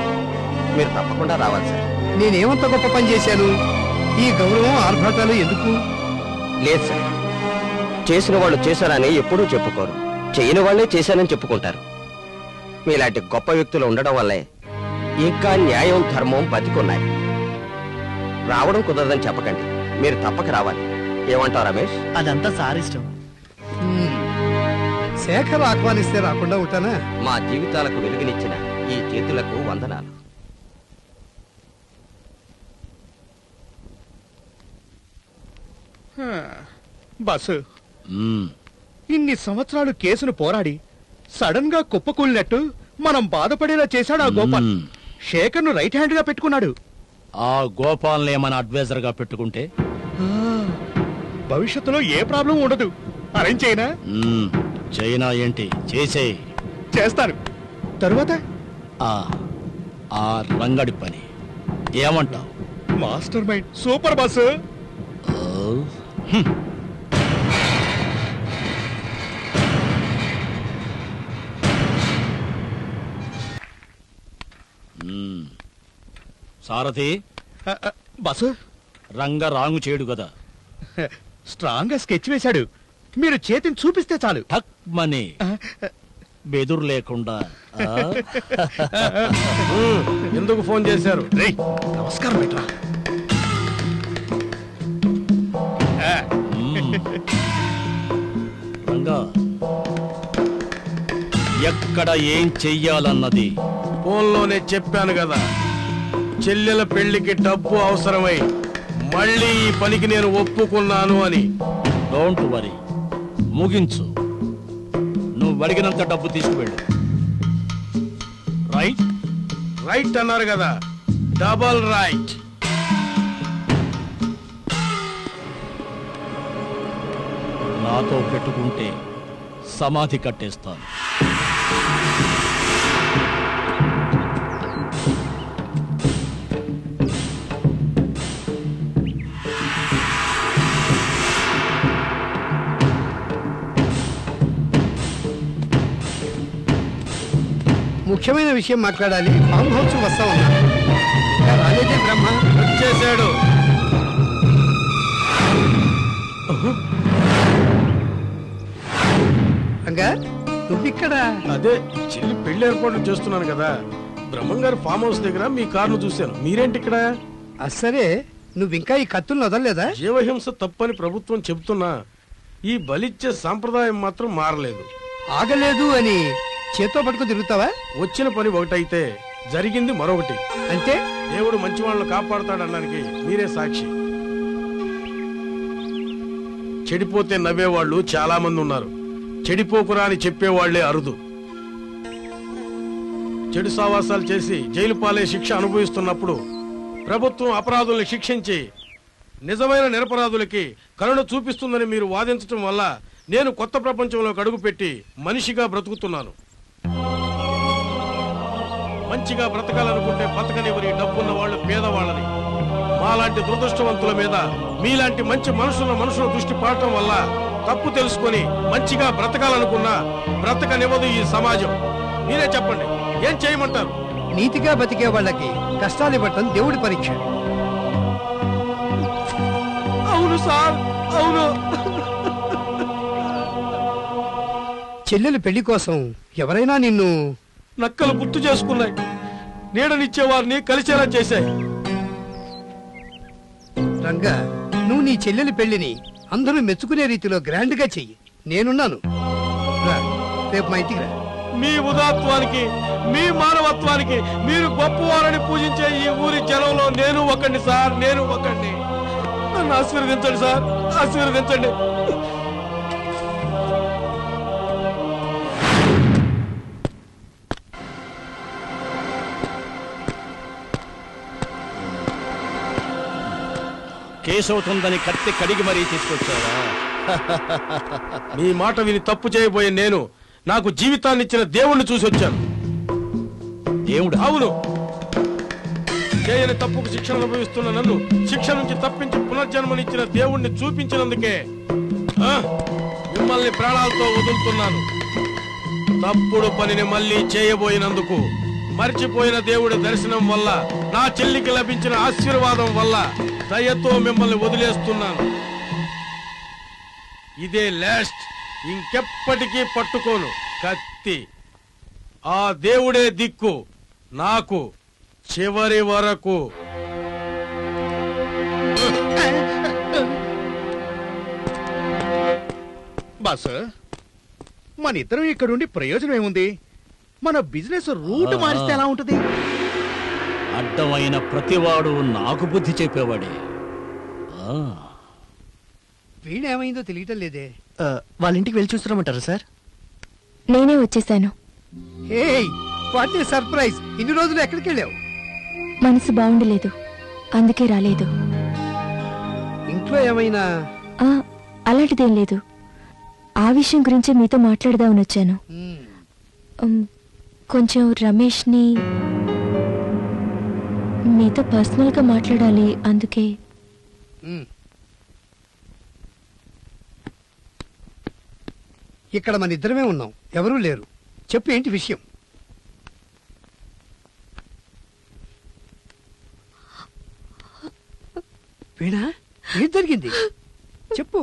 మీరు తప్పకుండా రావాలి సార్. నేనేమంత గొప్ప పని చేశాను? ఈ గౌరవం ఆర్భాటాలు ఎందుకు? లేదు సార్, చేసిన వాళ్ళు చేశారని ఎప్పుడూ చెప్పుకోరు, చేయని వాళ్లే చేశానని చెప్పుకుంటారు. మీలాంటి గొప్ప వ్యక్తులు ఉండడం వల్లే ఇంకా న్యాయం ధర్మం బతికున్నాయి. రావడం కుదరదని చెప్పకండి, మీరు తప్పక రావాలి. ఏమంటావు రమేష్? అదంతా సారిష్టం. శేఖర్ ఆహ్వానిస్తే రాకుండా ఉంటానా? మా జీవితాలకు వెలుగునిచ్చిన ఈ చేతులకు వందనాలు. బస్సు ఇన్ని సంవత్సరాలు కేసును పోరాడి సడన్ గా కుప్పకూలినట్టు మనం బాధపడేలా చేశాడు ఆ గోపాల్. శేఖర్ ను రైట్ హ్యాండ్ గా పెట్టుకున్నాడు. ఆ గోపాల్ని ఏమైనా అడ్వైజర్ గా పెట్టుకుంటే భవిష్యత్తులో ఏ ప్రాబ్లం ఉండదు. అరేంజ్ చేయనా? చైనా ఏంటి చేసే చేస్తాను. తరువాత ఆ రంగడి పని ఏమంటావు? Master mind super boss. Sarathi బస్సు రంగ రాంగు చేయడు కదా. స్ట్రాంగ్ గా స్కెచ్ వేశాడు. మీరు చేతిని చూపిస్తే చాలు. మనీ బెదురు లేకుండా. ఎందుకు ఫోన్ చేశారు? నమస్కారం బెట్రా. రంగా, ఎక్కడ ఏం చెయ్యాలన్నది ఫోన్లోనే చెప్పాను కదా. చెల్లెల పెళ్లికి డబ్బు అవసరమై మళ్ళీ ఈ పనికి నేను ఒప్పుకున్నాను అని. డోంట్ వరీ, ముగించు. నువ్వు అడిగినంత డబ్బు తీసుకువెళ్ళు. రైట్? రైట్ అన్నారు కదా, డబల్ రైట్. నాతో పెట్టుకుంటే సమాధి కట్టేస్తాను. ముఖ్యమైన విషయం మాట్లాడాలి. ఫామ్ హౌస్ వస్తా ఉన్నా. రాలేదే బ్రహ్మ. వచ్చేసాడు. రంగా, నువ్విక్కడ? అదే చెల్లి పెళ్లి ఏర్పాట్లు చేస్తున్నాను కదా. బ్రహ్మం గారి ఫామ్ హౌస్ దగ్గర మీ కారును చూశాను. మీరేంటి ఇక్కడ? సరే, నువ్వింకా ఈ కత్తులను వదలలేదా? జీవహింస తప్పని ప్రభుత్వం చెబుతున్నా ఈ బలిచ్చే సాంప్రదాయం మాత్రం మారలేదు. ఆగలేదు అని చేత్తో పట్టుకుని తిరుగుతావా? వచ్చిన పని ఒకటైతే జరిగింది మరొకటి. అంటే దేవుడు మంచి వాళ్ళని కాపాడుతాడనడానికి మీరే సాక్షి. చెడిపోతే నవ్వేవాళ్ళు చాలా మంది ఉన్నారు. చెడిపోకురా అని చెప్పేవాళ్లే అరుదు. చెడు సావాసాలు చేసి జైలు పాలే శిక్ష అనుభవిస్తున్నప్పుడు ప్రభుత్వం అపరాధుల్ని శిక్షించి నిజమైన నిరపరాధులకి కరుణ చూపిస్తుందని మీరు వాదించడం వల్ల నేను కొత్త ప్రపంచంలోకి అడుగుపెట్టి మనిషిగా బ్రతుకుతున్నాను. మంచిగా బ్రతకాలనుకుంటే బతకనివరి డబ్బున్న వాళ్ళు పేదవాళ్ళని. మాలాంటి దురదృష్టవంతుల మీద మీలాంటి మంచి మనుషుల దృష్టి పడటం వల్ల తప్పు తెలుసుకొని మంచిగా బ్రతకాలనుకున్నా బ్రతకనివ్వదు ఈ సమాజం. మీరే చెప్పండి, ఏం చేయమంటారు? నీతిగా బతికే వాళ్ళకి కష్టాలు ఇవ్వటం దేవుడి పరీక్ష. అవును సార్, అవును. చెల్లెలు పెళ్లి కోసం ఎవరైనా నిన్ను నక్కలు గుర్తు చేసుకున్నాయి. నీడనిచ్చే వారిని కలిసేలా చేశాయి. రంగా, నువ్వు నీ చెల్లెలి పెళ్లిని అందరూ మెచ్చుకునే రీతిలో గ్రాండ్ గా చెయ్యి. నేనున్నాను. రా, రేపు మా ఇంటికి రా. మీ ఉదాత్వానికి, మీ మానవత్వానికి మీరు గొప్పవారని పూజించే ఈ ఊరి జనంలో నేను ఒకండి సార్, నేను ఒకండి. నన్ను ఆశీర్వదించండి సార్, ఆశీర్వదించండి. కేసవుతుందని కత్తి కడిగి మరీ తీసుకొచ్చారా? మీ మాట విని తప్పు చేయబోయే నేను నాకు జీవితాన్ని ఇచ్చిన దేవుణ్ణి చూసి వచ్చాను. దేవుడు? అవును. చేయని తప్పుకు శిక్షణ అనుభవిస్తున్న నన్ను శిక్ష నుంచి తప్పించి పునర్జన్మనిచ్చిన దేవుణ్ణి చూపించినందుకే మిమ్మల్ని ప్రాణాలతో వదులుతున్నాను. తప్పుడు పనిని మళ్ళీ చేయబోయినందుకు, మర్చిపోయిన దేవుడి దర్శనం వల్ల, నా చెల్లికి లభించిన ఆశీర్వాదం వల్ల దయతో మిమ్మల్ని వదిలేస్తున్నాను. ఇదే లాస్ట్, ఇంకెప్పటికీ పట్టుకోను కత్తి. ఆ దేవుడే దిక్కు నాకు చివరి వరకు. బాస్, మన ఇద్దరం ఇక్కడుండి ప్రయోజనం ఏముంది? మన బిజినెస్ రూట్ మారిస్తే ఎలా ఉంటది? అడ్డమైన ప్రతివాడు నాకు బుద్ధి చెప్పేవాడే. వీడేమైందో తెలియటం లేదే. వాళ్ళ ఇంటికి వెళ్ళి చూస్తున్నామంటారా సార్? నేనే వచ్చేసాను. What a surprise! ఇన్ని రోజులు ఎక్కడికి వెళ్ళావు? మనసు బాగుండలేదు, అందుకే రాలేదు. ఇంట్లో ఏమైనా? అలాంటిదేం లేదు. ఆ విషయం గురించి మీతో మాట్లాడదామని వచ్చాను. కొంచెం రమేష్ని మీతో పర్సనల్ గా మాట్లాడాలి, అందుకే. ఇక్కడ మన ఇద్దరమే ఉన్నాం, ఎవరూ లేరు. చెప్పు, ఏంటి విషయం? వీణా, ఏం జరిగింది? చెప్పు.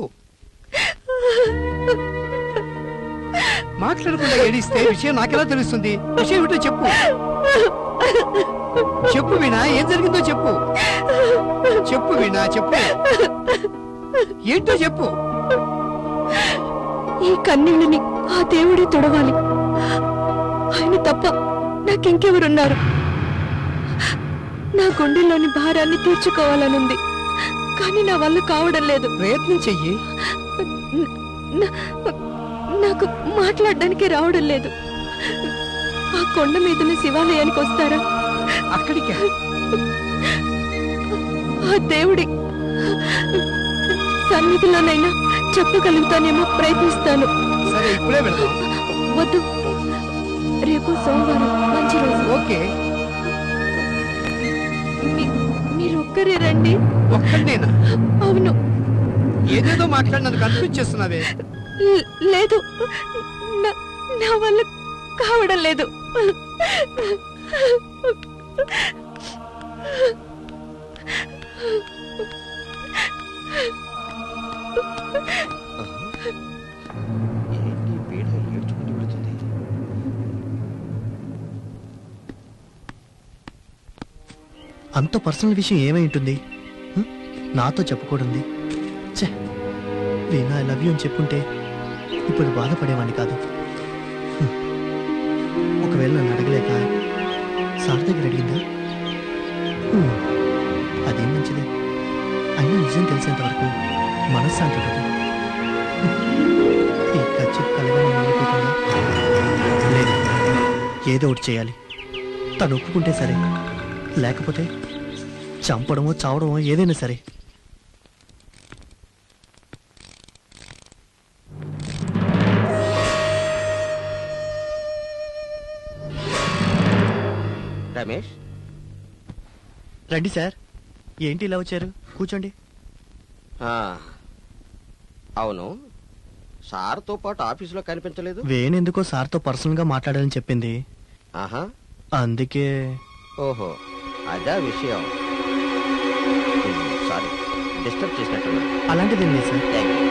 మాట్లాడకుండా ఏడిస్తే విషయం నాకెలా తెలుస్తుంది? విషయం ఏంటో చెప్పు. చెప్పు వీణా, ఏం జరిగిందో చెప్పు. చెప్పు వీణా, చెప్పు. ఏంటో చెప్పు. ఈ కన్నీళ్ళని ఆ దేవుడే తుడవాలి. ఆయన తప్ప నాకింకెవరున్నారు? నా గుండెల్లోని భారాన్ని తీర్చుకోవాలనుంది, కానీ నా వల్ల కావడం లేదు. ప్రయత్నం చెయ్యి. నాకు మాట్లాడడానికి రావడం లేదు. ఆ కొండ మీదన శివాలయానికి వస్తారా? అక్కడికి ఆ దేవుడి సన్నిధిలోనైనా చెప్పగలుగుతానేమో, ప్రయత్నిస్తాను. సరే, ఇప్పుడే వెళ్దాం. వద్దు, రేపు సోమవారం మంచి రోజు. ఓకే, మీరు ఒక్కరే రండి. ఒక్కడేనా? అవును. ఏదేదో మాట్లాడినందుకు కన్ఫ్యూజ్ చేస్తున్నావే. లేదు, నా వల్ల కావడం లేదు. అంత పర్సనల్ విషయం ఏమై ఉంటుంది? నాతో చెప్పుకోడుంది. ఛే, వీణా ఐ లవ్ యూ అని చెప్పుంటే ఇప్పుడు బాధపడేవాడిని కాదు. ఒకవేళ నన్ను అడగలేక సార్ దగ్గర అడిగిందా? అదేం మంచిదే. అయినా నిజం తెలిసేంత వరకు మనశ్శాంతి ఉండదు. ఈ ఖర్చు కలగా మిగిలిపోతుందా? లేదు, ఏదో ఒకటి చేయాలి. తను ఒప్పుకుంటే సరే, లేకపోతే చంపడమో చావడమో ఏదైనా సరే. రమేష్, రండి సార్. ఏంటి ఇలా వచ్చారు? కూర్చోండి. అవును, సార్తో పాటు ఆఫీసులో కనిపించలేదు. వేణెందుకో సార్తో పర్సనల్ గా మాట్లాడాలని చెప్పింది. ఆహా, అందుకే. ఓహో, అదా విషయం. సారీ, డిస్టర్బ్ చేసినట్టున్నా. అలాంటిదేం లేదు సార్. Thank you.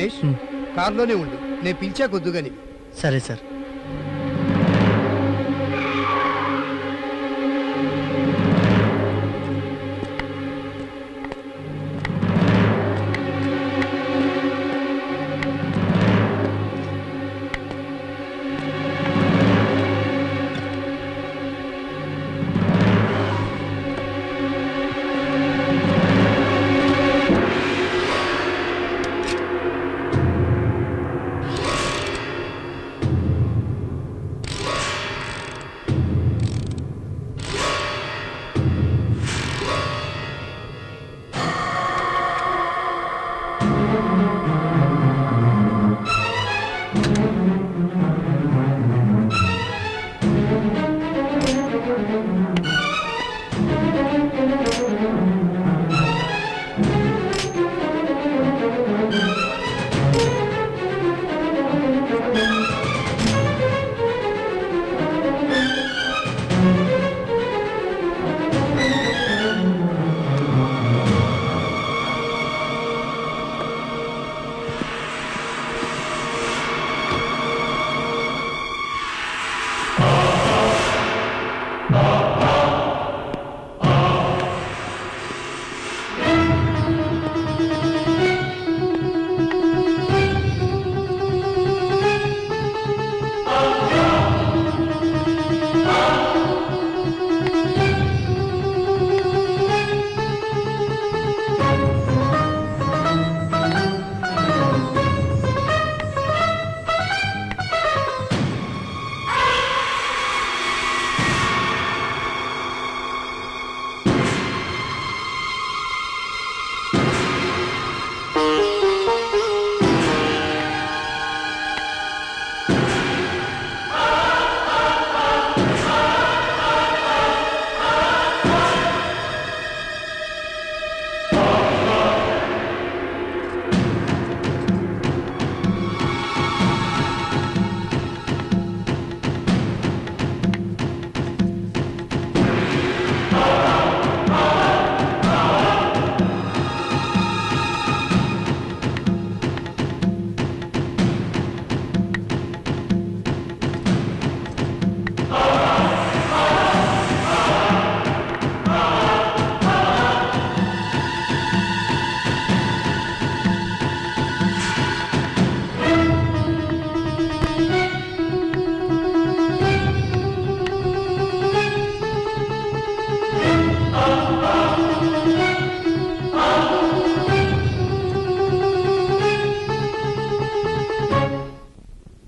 రమేష్ కారులోనే ఉండు, నేను పిలిచా కొద్దుగాని. సరే సార్.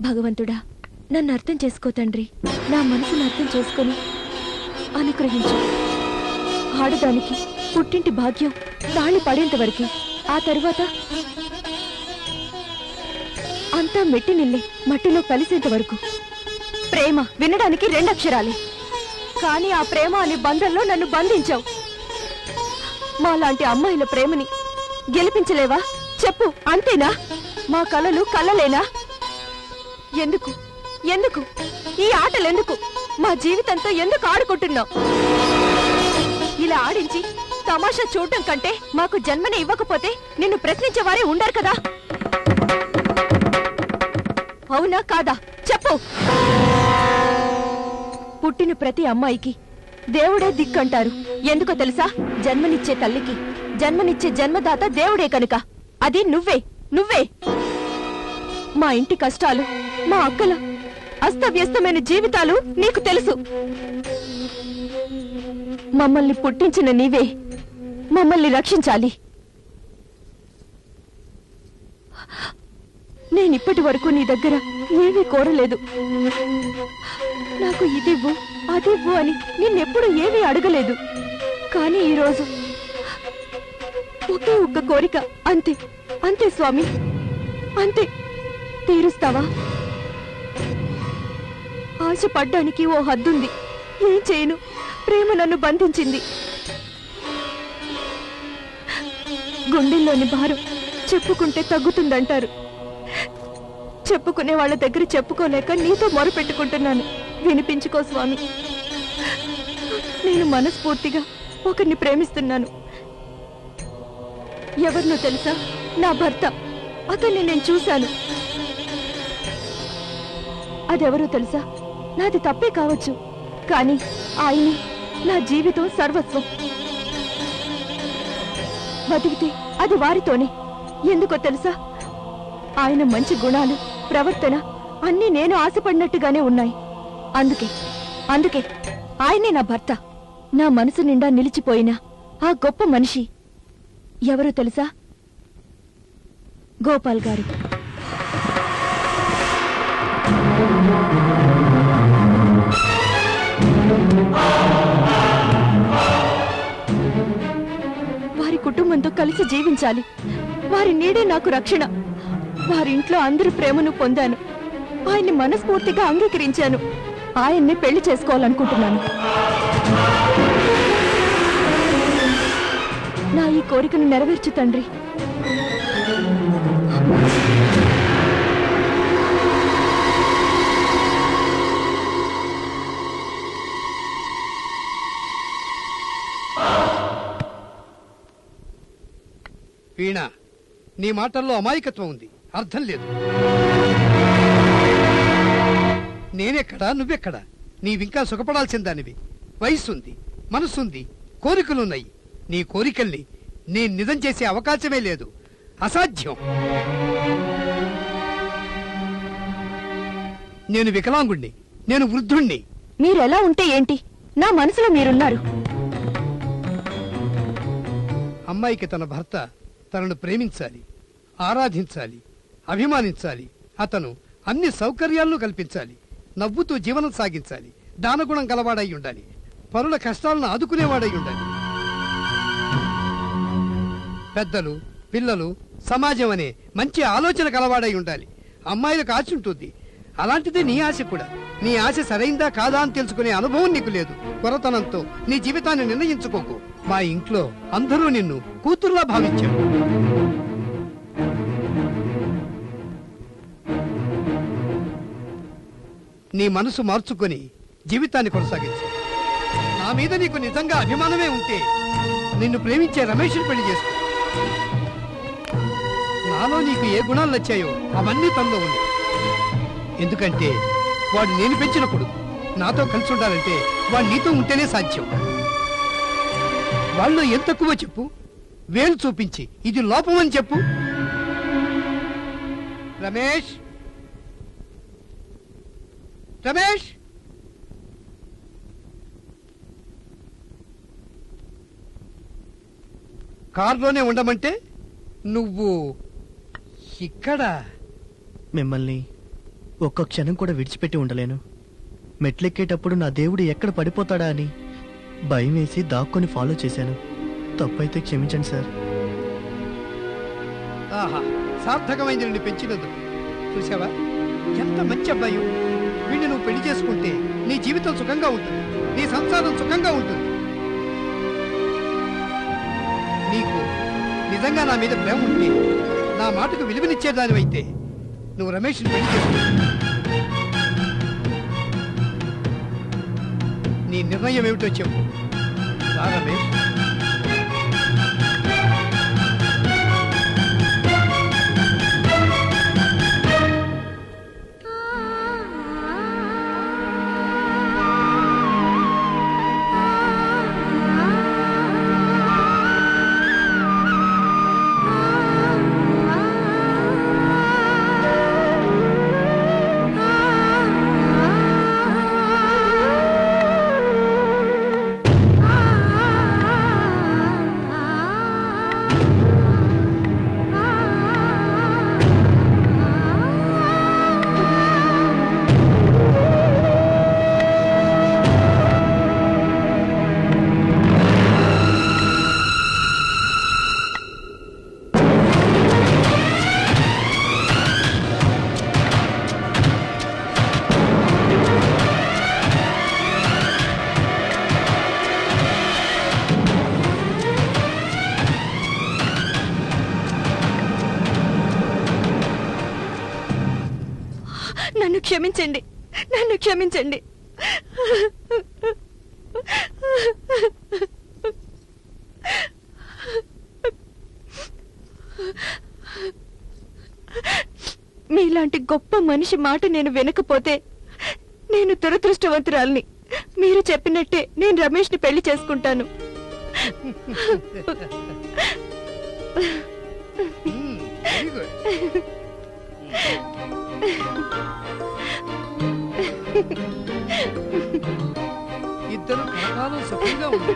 భగవంతుడా, నన్ను అర్థం చేసుకో తండ్రి. నా మనసును అర్థం చేసుకొని అనుగ్రహించు. ఆడదానికి పుట్టింటి భాగ్యం తాళి పడేంత వరకే. ఆ తరువాత అంతా మెట్టినిల్లే మట్టిలో కలిసేంత వరకు. ప్రేమ వినడానికి 2 అక్షరాలే, కానీ ఆ ప్రేమ అనే బంధంలో నన్ను బంధించావు. మాలాంటి అమ్మాయిల ప్రేమని గెలిపించలేవా? చెప్పు, అంతేనా? మా కలలు కలలేనా? ఎందుకు ఎందుకు ఈ ఆటలెందుకు? మా జీవితంతో ఎందుకు ఆడుకుంటున్నావు? ఇలా ఆడించి తమాషా చూడటం కంటే మాకు జన్మని ఇవ్వకపోతే నిన్ను ప్రశ్నించేవారే ఉండరు కదా. అవునా కాదా? చెప్పు. పుట్టిన ప్రతి అమ్మాయికి దేవుడే దిక్కంటారు. ఎందుకో తెలుసా? జన్మనిచ్చే తల్లికి జన్మనిచ్చే జన్మదాత దేవుడే కనుక. అది నువ్వే నువ్వే. మా ఇంటి కష్టాలు, మా అక్కల అస్తవ్యస్తమైన జీవితాలు నీకు తెలుసు. మమ్మల్ని పుట్టించిన నీవే మమ్మల్ని రక్షించాలి. నేనిప్పటి వరకు నీ దగ్గర ఏమీ కోరలేదు. నాకు ఇదివ్వు అదివ్వు అని నిన్నెప్పుడు ఏమీ అడగలేదు. కానీ ఈరోజు ఒకే ఒక్క కోరిక, అంతే అంతే స్వామి, అంతే. తీరుస్తావా? ఆశపడ్డానికి ఓ హద్దుంది. ఏం చేయను? ప్రేమ నన్ను బంధించింది. గుండెల్లోని భారం చెప్పుకుంటే తగ్గుతుందంటారు. చెప్పుకునే వాళ్ళ దగ్గర చెప్పుకోలేక నీతో మొరపెట్టుకుంటున్నాను. వినిపించుకో స్వామి. నేను మనస్ఫూర్తిగా ఒకరిని ప్రేమిస్తున్నాను. ఎవరినో తెలుసా? నా భర్త. అతన్ని నేను చూశాను. అదెవరో తెలుసా? నాది తప్పే కావచ్చు, కానీ ఆయనే నా జీవితం సర్వస్వం. బతికితే అది వారితోనే. ఎందుకో తెలుసా? ఆయన మంచి గుణాలు, ప్రవర్తన అన్నీ నేను ఆశపడినట్టుగానే ఉన్నాయి. అందుకే ఆయనే నా భర్త. నా మనసు నిండా నిలిచిపోయిన ఆ గొప్ప మనిషి ఎవరో తెలుసా? గోపాల్ గారు. వారి కుటుంబంతో కలిసి జీవించాలి. వారి నీడే నాకు రక్షణ. వారి ఇంట్లో అందరి ప్రేమను పొందాను. ఆయన్ని మనస్ఫూర్తిగా అంగీకరించాను. ఆయన్ని పెళ్లి చేసుకోవాలనుకుంటున్నాను. నా ఈ కోరికను నెరవేర్చు తండ్రి. వీణ, నీ మాటల్లో అమాయకత్వం ఉంది, అర్థం లేదు. నేనెక్కడా, నువ్వెక్కడా? నీవింకా సుఖపడాల్సిన దానివి. వయస్సుంది, మనసుంది, కోరికలున్నాయి. నీ కోరికల్ని నేను నిజం చేసే అవకాశమే లేదు. అసాధ్యం. నేను వికలాంగుణ్ణి, నేను వృద్ధుణ్ణి. మీరెలా ఉంటే ఏంటి? నా మనసులో మీరున్నారు. అమ్మాయికి తన భర్త తనను ప్రేమించాలి, ఆరాధించాలి, అభిమానించాలి. అతను అన్ని సౌకర్యాలను కల్పించాలి. నవ్వుతూ జీవనం సాగించాలి. దానగుణం గలవాడై ఉండాలి. పరుల కష్టాలను ఆదుకునేవాడై ఉండాలి. పెద్దలు, పిల్లలు, సమాజం అనే మంచి ఆలోచన కలవాడై ఉండాలి. అమ్మాయిలకు ఆశ ఉంటుంది. అలాంటిదే నీ ఆశ కూడా. నీ ఆశ సరైందా కాదా అని తెలుసుకునే అనుభవం నీకు లేదు. కొరతనంతో నీ జీవితాన్ని నిర్ణయించుకోకు. మా ఇంట్లో అందరూ నిన్ను కూతుర్లా భావించారు. నీ మనసు మార్చుకొని జీవితాన్ని కొనసాగించు. నా మీద నీకు నిజంగా అభిమానమే ఉంటే నిన్ను ప్రేమించే రమేష్ని పెళ్లి చేసుకో. నాలో నీకు ఏ గుణాలు నచ్చాయో అవన్నీ తనలో ఉంది. ఎందుకంటే వాడు నేను పెంచిన కొడుకు. నాతో కలిసి ఉండాలంటే వాడు నీతో ఉంటేనే సాధ్యం. వాళ్ళు ఎంత తక్కువ చెప్పు, వేలు చూపించి ఇది లోపం అని చెప్పు. రమేష్, రమేష్, కారులోనే ఉండమంటే నువ్వు ఇక్కడ. మిమ్మల్ని ఒక్క క్షణం కూడా విడిచిపెట్టి ఉండలేను. మెట్లెక్కేటప్పుడు నా దేవుడు ఎక్కడ పడిపోతాడా అని భయం వేసి దాక్కుని ఫాలో చేశాను. తప్పైతే క్షమించండి సార్. ఆహా, సార్థకమైంది నిన్ను పెంచినందుకు. చూసావా ఎంత మంచి అబ్బాయి. వీడిని నువ్వు పెళ్లి చేసుకుంటే నీ జీవితం సుఖంగా ఉంటుంది, నీ సంసారం సుఖంగా ఉంటుంది. నీకు నిజంగా నా మీద ప్రేమ ఉంటే, నా మాటకు విలువనిచ్చేదానివైతే నువ్వు రమేష్ని పెళ్లి చేసుకో. నీ నిర్ణయం ఏమిటో చెప్పు. రా రమేష్. నన్ను క్షమించండి, నన్ను క్షమించండి. మీలాంటి గొప్ప మనిషి మాట నేను వినకపోతే నేను దురదృష్టవంతురాల్ని. మీరు చెప్పినట్టే నేను రమేష్ ని పెళ్లి చేసుకుంటాను. ఇద్దరు కలకాలం సుఖంగా ఉంది.